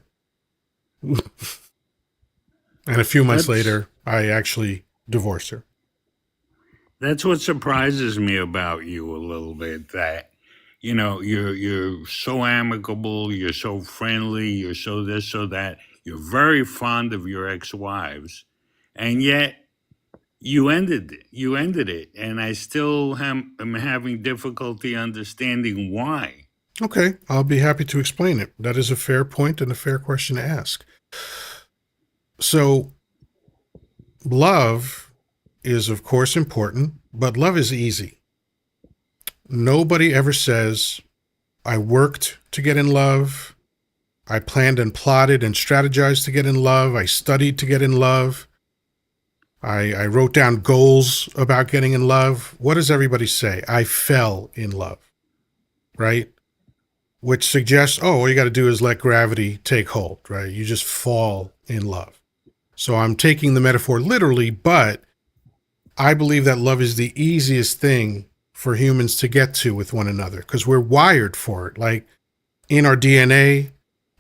And a few months later, I actually divorced her. That's what surprises me about you a little bit, that you're so amicable, you're so friendly, you're so this, so that, you're very fond of your ex-wives, and yet you ended it, and I still am having difficulty understanding why. Okay, I'll be happy to explain it. That is a fair point and a fair question to ask. So, love is, of course, important, but love is easy. Nobody ever says, I worked to get in love. I planned and plotted and strategized to get in love. I studied to get in love. I wrote down goals about getting in love. What does everybody say? I fell in love, right? Which suggests, oh, all you got to do is let gravity take hold, right? You just fall in love. So I'm taking the metaphor literally, but I believe that love is the easiest thing for humans to get to with one another because we're wired for it. Like in our DNA,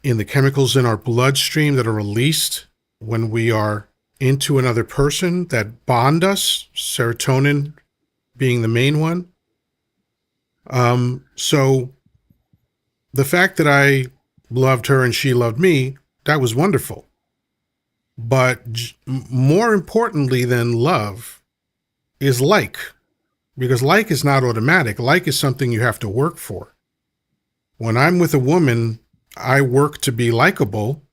in the chemicals in our bloodstream that are released when we are into another person that bond us, serotonin being the main one. So the fact that I loved her and she loved me, that was wonderful. But more importantly than love is like, because like is not automatic. Like is something you have to work for. When I'm with a woman, I work to be likable.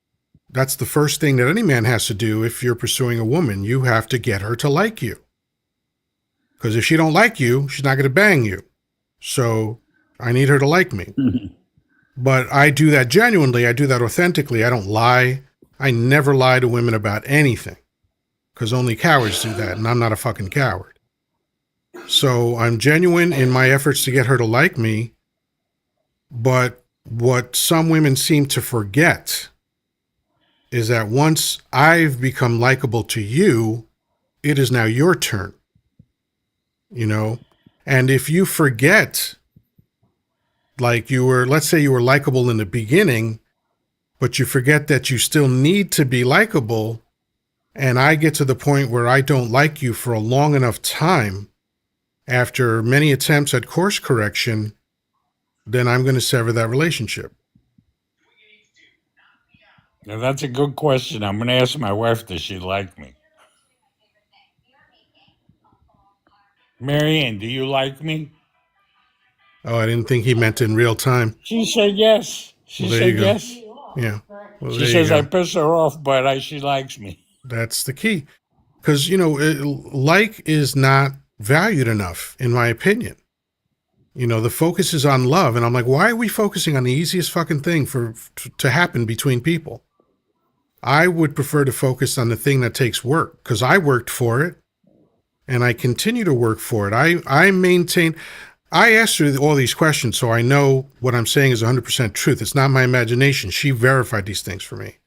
That's the first thing that any man has to do if you're pursuing a woman. You have to get her to like you. Because if she don't like you, she's not going to bang you. So I need her to like me. But I do that genuinely. I do that authentically. I don't lie. I never lie to women about anything. Because only cowards do that, and I'm not a fucking coward. So I'm genuine in my efforts to get her to like me. But what some women seem to forget is that once I've become likable to you, it is now your turn. You know? And if you forget, like let's say you were likable in the beginning, but you forget that you still need to be likable, and I get to the point where I don't like you for a long enough time, after many attempts at course correction, then I'm going to sever that relationship. Now, that's a good question. I'm going to ask my wife, does she like me? Marianne, do you like me? Oh, I didn't think he meant in real time. She said yes. She Well, there you said go. yes. Yeah. Well, She there you says I go. piss her off, but she likes me. That's the key. Because, like is not valued enough, in my opinion. The focus is on love. And I'm like, why are we focusing on the easiest fucking thing to happen between people? I would prefer to focus on the thing that takes work, because I worked for it and I continue to work for it. I asked her all these questions, so I know what I'm saying is 100% truth. It's not my imagination. She verified these things for me.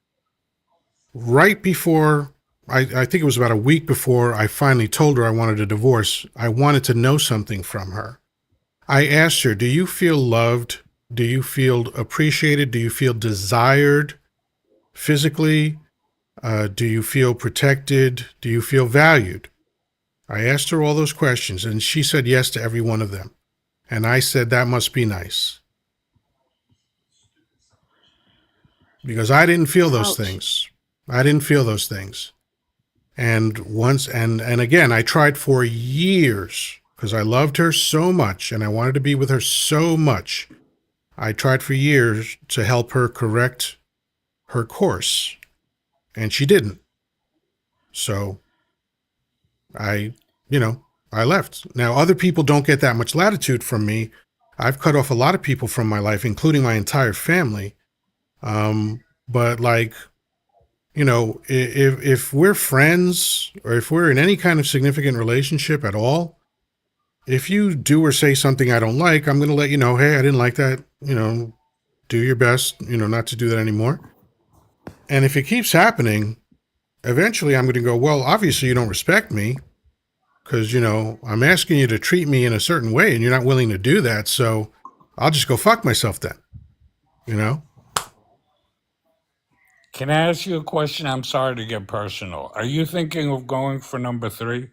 Right before, I think it was about a week before I finally told her I wanted a divorce, I wanted to know something from her. I asked her, do you feel loved? Do you feel appreciated? Do you feel desired physically? Do you feel protected? Do you feel valued? I asked her all those questions, and she said yes to every one of them. And I said, that must be nice. Because I didn't feel those Ouch. things. I didn't feel those things. And once, and again, I tried for years because I loved her so much and I wanted to be with her so much. I tried for years to help her correct her course, and she didn't. So I left. Now, other people don't get that much latitude from me. I've cut off a lot of people from my life, including my entire family. But if we're friends or if we're in any kind of significant relationship at all, if you do or say something I don't like, I'm going to let you know, hey, I didn't like that. Do your best, not to do that anymore. And if it keeps happening, eventually I'm going to go, well, obviously you don't respect me because, I'm asking you to treat me in a certain way and you're not willing to do that. So I'll just go fuck myself then, Can I ask you a question? I'm sorry to get personal. Are you thinking of going for number 3?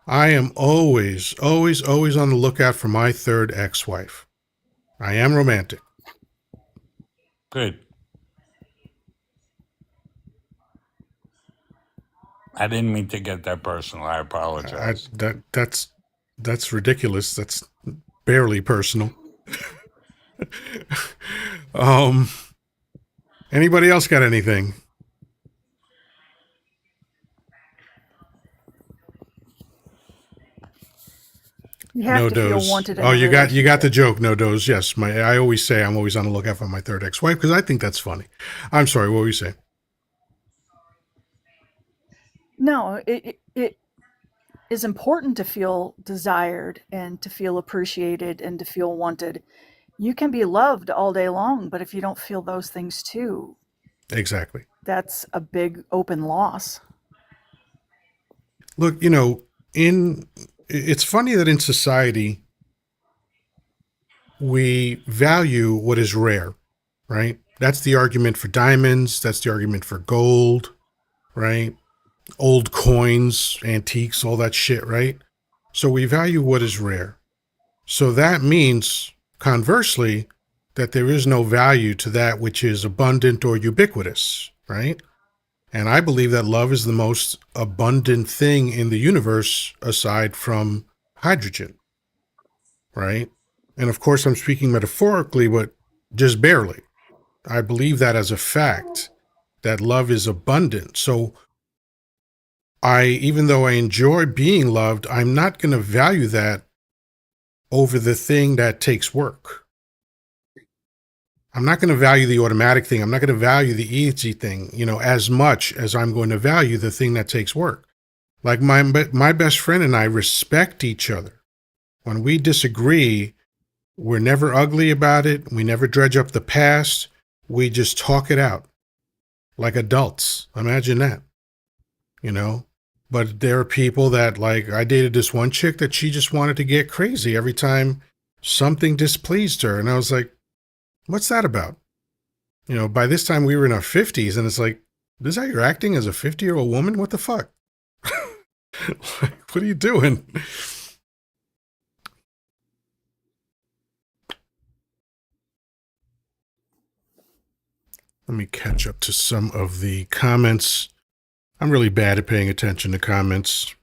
I am always, always, always on the lookout for my third ex-wife. I am romantic. Good. I didn't mean to get that personal. I apologize. That's ridiculous. That's barely personal. Anybody else got anything? You have No to feel dose. wanted in Oh, a you got the relationship. joke. No dose. Yes, I always say I'm always on the lookout for my third ex-wife because I think that's funny. I'm sorry. What were you saying? No, it is important to feel desired and to feel appreciated and to feel wanted. You can be loved all day long, but if you don't feel those things too, Exactly. that's a big open loss. Look, it's funny that in society we value what is rare, right? That's the argument for diamonds. That's the argument for gold, right? Old coins, antiques, all that shit, right? So we value what is rare. So that means, conversely, that there is no value to that which is abundant or ubiquitous, right? And I believe that love is the most abundant thing in the universe aside from hydrogen, right? And of course, I'm speaking metaphorically, but just barely. I believe that as a fact, that love is abundant. So even though I enjoy being loved, I'm not going to value that over the thing that takes work. I'm not going to value the automatic thing. I'm not going to value the easy thing, as much as I'm going to value the thing that takes work. Like my best friend and I respect each other. When we disagree, we're never ugly about it. We never dredge up the past. We just talk it out like adults. Imagine that, you know? But there are people that, like, I dated this one chick that she just wanted to get crazy every time something displeased her. And I was like, what's that about? By this time we were in our 50s, and it's like, this is how you're acting as a 50-year-old woman? What the fuck? What are you doing? Let me catch up to some of the comments. I'm really bad at paying attention to comments.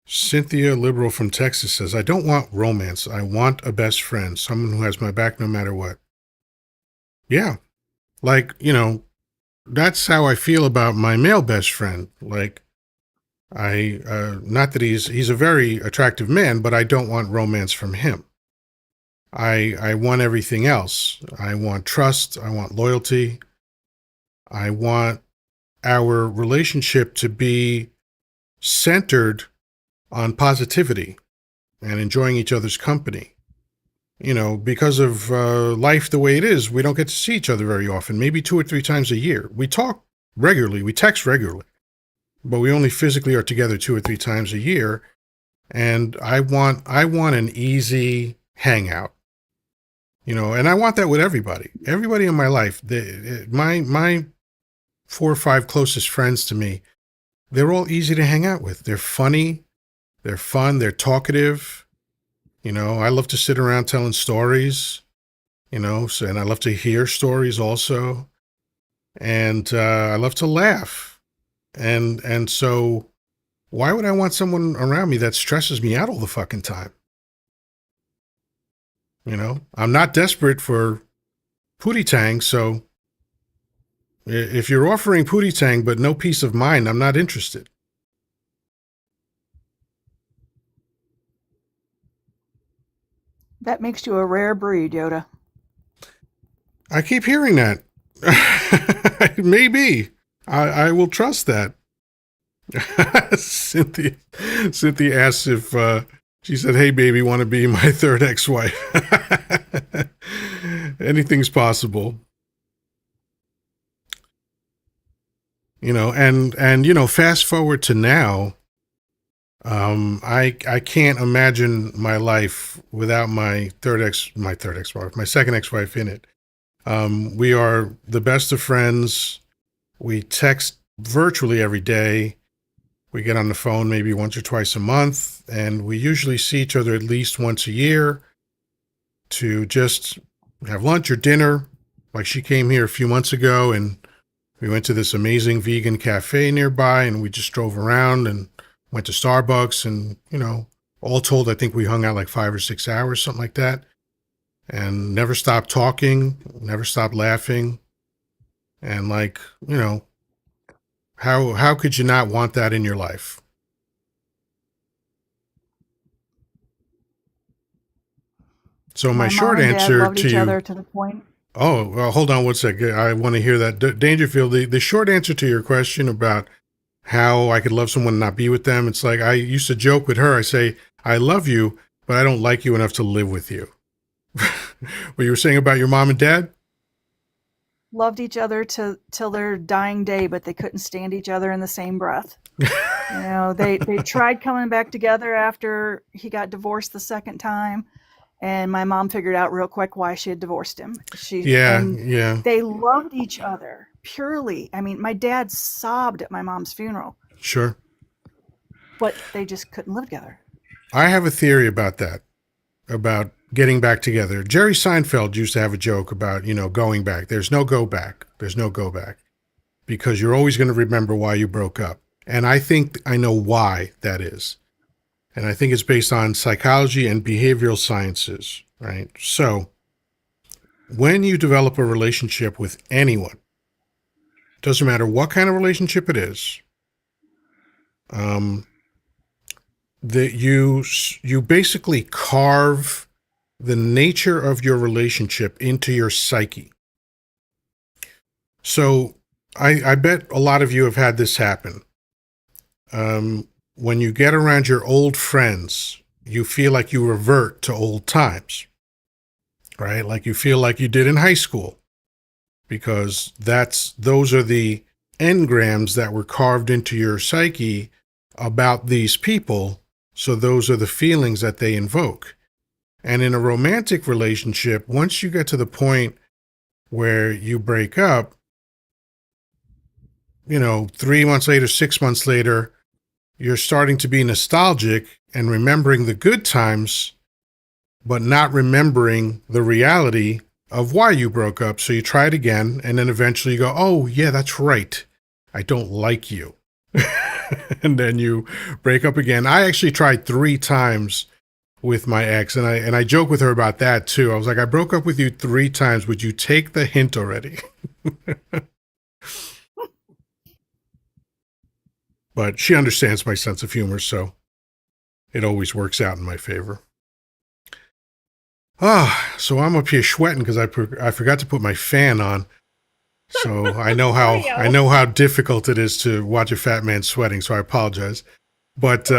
Cynthia, liberal from Texas, says, I don't want romance. I want a best friend, someone who has my back no matter what. Yeah. Like, that's how I feel about my male best friend. Like, not that he's a very attractive man, but I don't want romance from him. I want everything else. I want trust. I want loyalty. I want our relationship to be centered on positivity and enjoying each other's company. Because of life the way it is, we don't get to see each other very often, maybe 2 or 3 times a year. We talk regularly, we text regularly, but we only physically are together 2 or 3 times a year. And I want an easy hangout, and I want that with everybody in my life. My 4 or 5 closest friends to me, they're all easy to hang out with. They're funny, they're fun, they're talkative. I love to sit around telling stories, and I love to hear stories also. And I love to laugh. And so why would I want someone around me that stresses me out all the fucking time? I'm not desperate for Pootie Tang, so if you're offering Pootie Tang but no peace of mind, I'm not interested. That makes you a rare breed, Yoda. I keep hearing that. Maybe. I will trust that. Cynthia asks if she said, hey baby, want to be my third ex-wife? Anything's possible. And fast forward to now, I can't imagine my life without my second ex-wife in it. We are the best of friends. We text virtually every day. We get on the phone maybe once or twice a month, and we usually see each other at least once a year to just have lunch or dinner. Like, she came here a few months ago, and we went to this amazing vegan cafe nearby, and we just drove around and went to Starbucks, and, all told, I think we hung out like 5 or 6 hours, something like that, and never stopped talking, never stopped laughing. And like, how could you not want that in your life? So my My mom short and dad answer loved to each you. other to the point. Oh, well, hold on one second. I want to hear that. Dangerfield, the short answer to your question about how I could love someone and not be with them, it's like I used to joke with her. I say, I love you, but I don't like you enough to live with you. What you were saying about your mom and dad? Loved each other till their dying day, but they couldn't stand each other in the same breath. You know, they tried coming back together after he got divorced the second time, and my mom figured out real quick why she had divorced him. Yeah, And yeah, they loved each other purely. I mean, my dad sobbed at my mom's funeral, sure. but they just couldn't live together. I have a theory about that, about getting back together. Jerry Seinfeld used to have a joke about, going back. There's no go back. There's no go back because you're always going to remember why you broke up. And I think I know why that is. And I think it's based on psychology and behavioral sciences, right? So when you develop a relationship with anyone, doesn't matter what kind of relationship it is, that you basically carve the nature of your relationship into your psyche. So I bet a lot of you have had this happen. When you get around your old friends, you feel like you revert to old times, right? Like you feel like you did in high school, because those are the engrams that were carved into your psyche about these people. So those are the feelings that they invoke. And in a romantic relationship, once you get to the point where you break up, 3 months later, 6 months later, you're starting to be nostalgic and remembering the good times, but not remembering the reality of why you broke up. So you try it again, and then eventually you go, oh, yeah, that's right. I don't like you. And then you break up again. I actually tried 3 times with my ex, and I joke with her about that too. I was like, I broke up with you 3 times. Would you take the hint already? But she understands my sense of humor, so it always works out in my favor. So I'm up here sweating because I forgot to put my fan on. So I know how difficult it is to watch a fat man sweating. So I apologize. But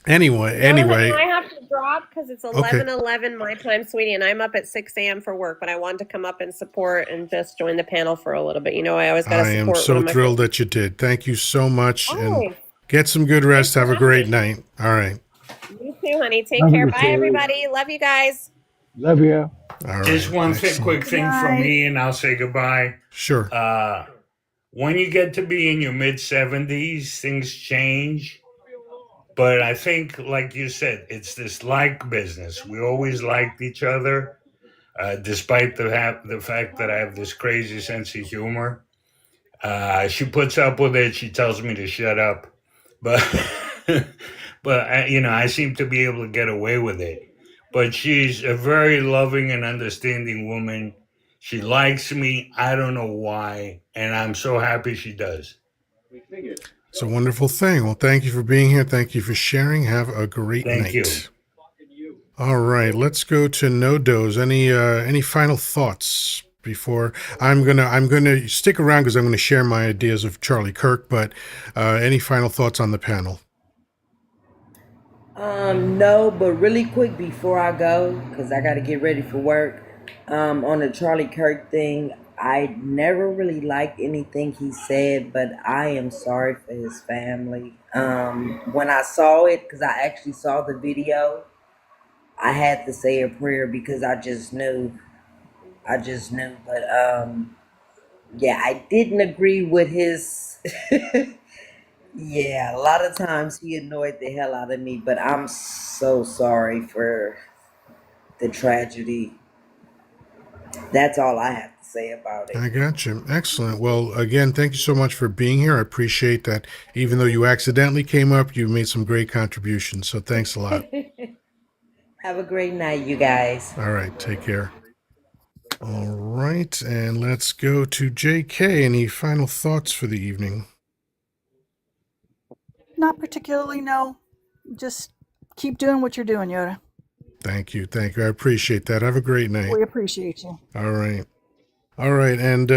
anyway, I have to drop because it's Okay. 11:11 my time, sweetie, and I'm up at 6 a.m. for work. But I wanted to come up and support and just join the panel for a little bit. I always got to I am support one so of my thrilled friends. that you did. Thank you so much, and Oh, get some good rest. thanks Have for a great having night. All right. me. You too, honey. Take Love care. you, Bye, Sherry. everybody. Love you guys. Love you. All Just right. one Excellent. quick Good thing from night. me, and I'll say goodbye. Sure. When you get to be in your mid 70s, things change. But I think, like you said, it's this like business. We always liked each other, despite the fact that I have this crazy sense of humor. She puts up with it. She tells me to shut up, but but I seem to be able to get away with it. But she's a very loving and understanding woman. She likes me. I don't know why, and I'm so happy she does. It's a wonderful thing. Well, thank you for being here. Thank you for sharing. Have a great Thank you. night. All right, let's go to No Doze. Any final thoughts before I'm gonna stick around because I'm gonna share my ideas of Charlie Kirk. But any final thoughts on the panel? No, but really quick before I go, because I got to get ready for work. On the Charlie Kirk thing, I never really liked anything he said, but I am sorry for his family. When I saw it, because I actually saw the video, I had to say a prayer because I just knew. I just knew. But yeah, I didn't agree with his. Yeah, a lot of times he annoyed the hell out of me, but I'm so sorry for the tragedy. That's all I have to say about it. I got you. Excellent. Well, again, thank you so much for being here. I appreciate that. Even though you accidentally came up, you made some great contributions. So thanks a lot. Have a great night, you guys. All right, take care. All right, and let's go to JK. Any final thoughts for the evening? Not particularly, no. Just keep doing what you're doing, Yoda. Thank you. Thank you. I appreciate that. Have a great night. We appreciate you. All right. All right. And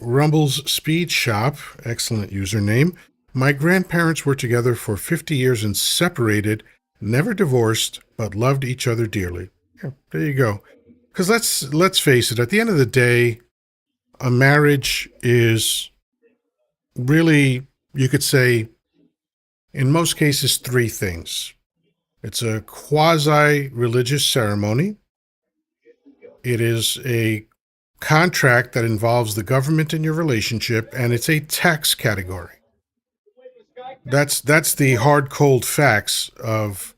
Rumble's Speed Shop, excellent username. My grandparents were together for 50 years and separated, never divorced, but loved each other dearly. Yeah, there you go. Because let's face it, at the end of the day, a marriage is really, you could say, in most cases, three things. It's a quasi-religious ceremony. It is a contract that involves the government in your relationship, and it's a tax category. That's the hard, cold facts of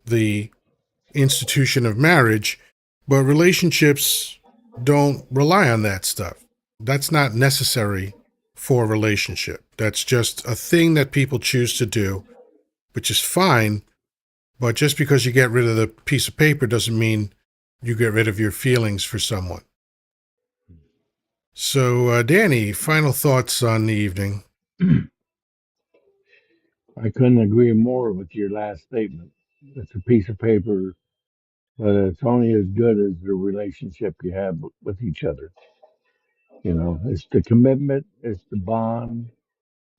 the institution of marriage, but relationships don't rely on that stuff. That's not necessary for a relationship. That's just a thing that people choose to do, which is fine, but just because you get rid of the piece of paper doesn't mean you get rid of your feelings for someone. So, Danny, final thoughts on the evening? I couldn't agree more with your last statement. It's a piece of paper, but it's only as good as the relationship you have with each other. You know, it's the commitment, it's the bond,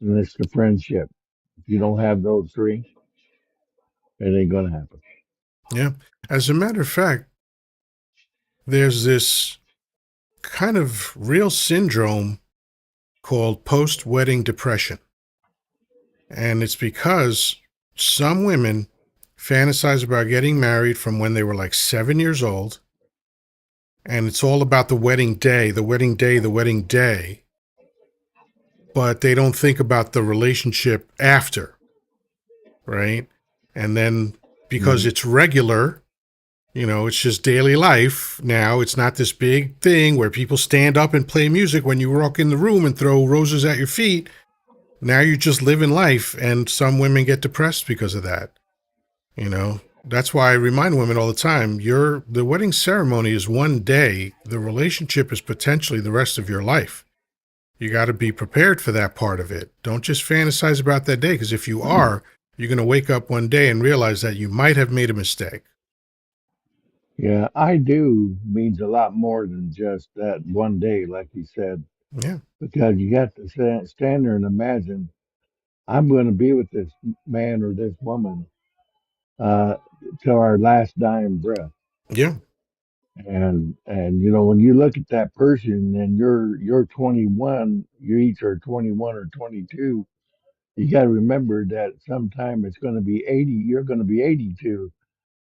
and it's the friendship. If you don't have those three, it ain't gonna happen. Yeah. As a matter of fact, there's this kind of real syndrome called post-wedding depression. And it's because some women fantasize about getting married from when they were like 7 years old. And it's all about the wedding day, the wedding day, the wedding day. But they don't think about the relationship after, right? And then because it's regular, it's just daily life now. It's not this big thing where people stand up and play music when you walk in the room and throw roses at your feet. Now you're just living life, and some women get depressed because of that. That's why I remind women all the time, the wedding ceremony is one day. The relationship is potentially the rest of your life. You got to be prepared for that part of it. Don't just fantasize about that day, because if you are, you're going to wake up one day and realize that you might have made a mistake. Yeah, I do means a lot more than just that one day, like you said, Yeah. because you got to stand there and imagine I'm going to be with this man or this woman uh, till our last dying breath. Yeah. And when you look at that person and you're 21, you each are 21 or 22, you got to remember that sometime it's going to be 80, you're going to be 82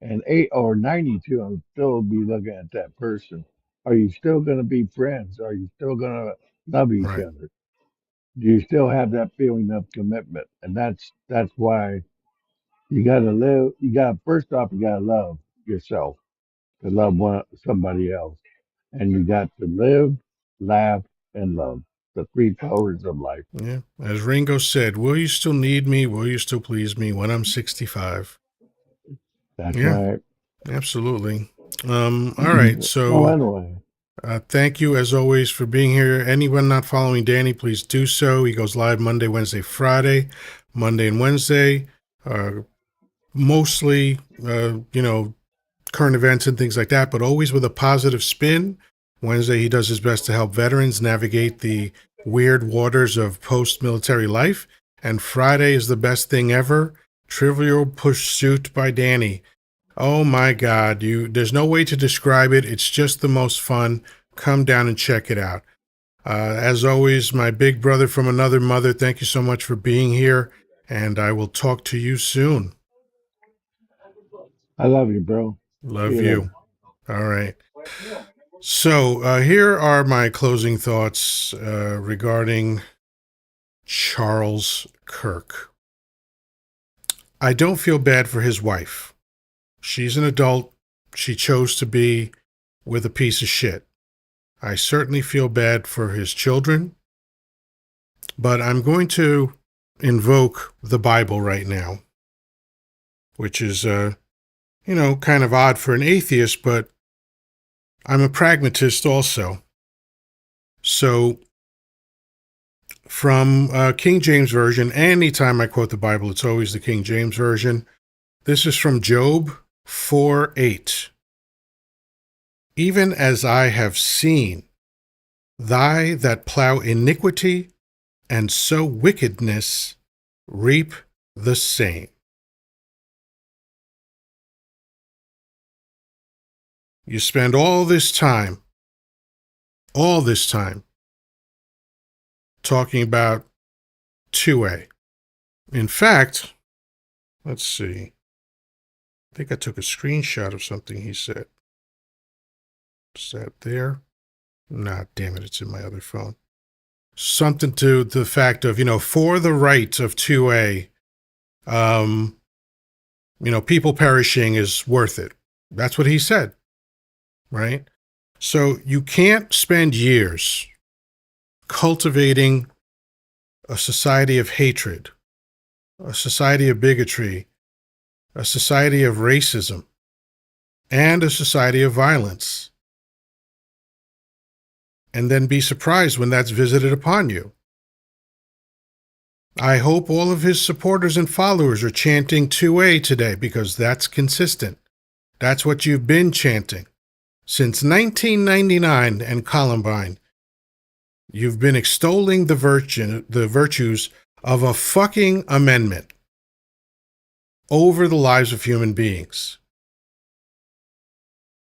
and 8 or 92 and still be looking at that person. Are you still going to be friends? Are you still going to love each Right. other? Do you still have that feeling of commitment? And that's why you got to live. You got first off, you got to love yourself to love somebody else, and you got to live, laugh, and love the three powers of life. Yeah. As Ringo said, will you still need me? Will you still please me when I'm 65? That's Yeah, right. absolutely. All right. So So anyway, thank you as always for being here. Anyone not following Danny, please do so. He goes live Monday, Wednesday, Friday, Monday and Wednesday. Mostly, current events and things like that, but always with a positive spin. Wednesday, he does his best to help veterans navigate the weird waters of post-military life. And Friday is the best thing ever. Trivial Pursuit by Danny. Oh my God, there's no way to describe it. It's just the most fun. Come down and check it out. As always, my big brother from another mother, thank you so much for being here, and I will talk to you soon. I love you, bro. See Love you later. you. All right. So here are my closing thoughts regarding Charles Kirk. I don't feel bad for his wife. She's an adult. She chose to be with a piece of shit. I certainly feel bad for his children, but I'm going to invoke the Bible right now, which is, kind of odd for an atheist, but I'm a pragmatist also. So from King James Version, anytime I quote the Bible, it's always the King James Version. This is from Job 4:8. Even as I have seen, thy that plow iniquity and sow wickedness reap the same. You spend all this time talking about 2A. In fact, let's see. I think I took a screenshot of something he said. Is that there? Nah, damn it, it's in my other phone. Something to the fact of, for the right of 2A, people perishing is worth it. That's what he said, right? So you can't spend years cultivating a society of hatred, a society of bigotry, a society of racism, and a society of violence, and then be surprised when that's visited upon you. I hope all of his supporters and followers are chanting 2A today, because that's consistent. That's what you've been chanting. Since 1999 and Columbine, you've been extolling the virtues of a fucking amendment over the lives of human beings.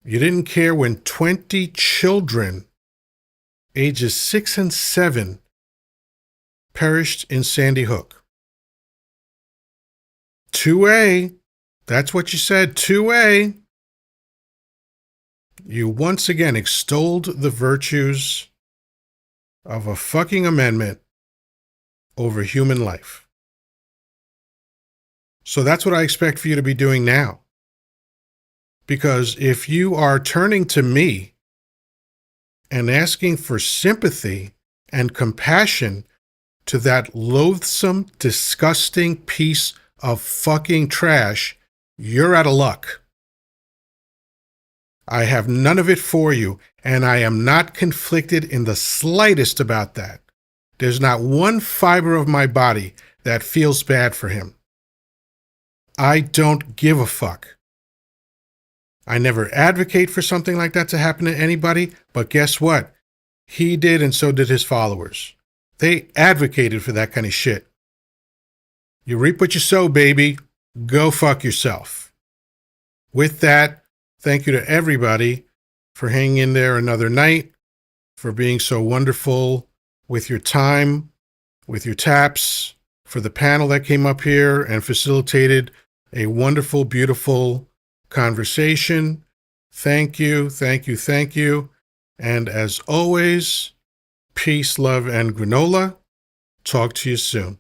You didn't care when 20 children, ages 6 and 7, perished in Sandy Hook. 2A, that's what you said, 2A. You once again extolled the virtues of a fucking amendment over human life. So that's what I expect for you to be doing now. Because if you are turning to me and asking for sympathy and compassion to that loathsome, disgusting piece of fucking trash, you're out of luck. I have none of it for you, and I am not conflicted in the slightest about that. There's not one fiber of my body that feels bad for him. I don't give a fuck. I never advocate for something like that to happen to anybody, but guess what? He did, and so did his followers. They advocated for that kind of shit. You reap what you sow, baby. Go fuck yourself. With that, thank you to everybody for hanging in there another night, for being so wonderful with your time, with your taps, for the panel that came up here and facilitated a wonderful, beautiful conversation. Thank you, thank you, thank you. And as always, peace, love, and granola. Talk to you soon.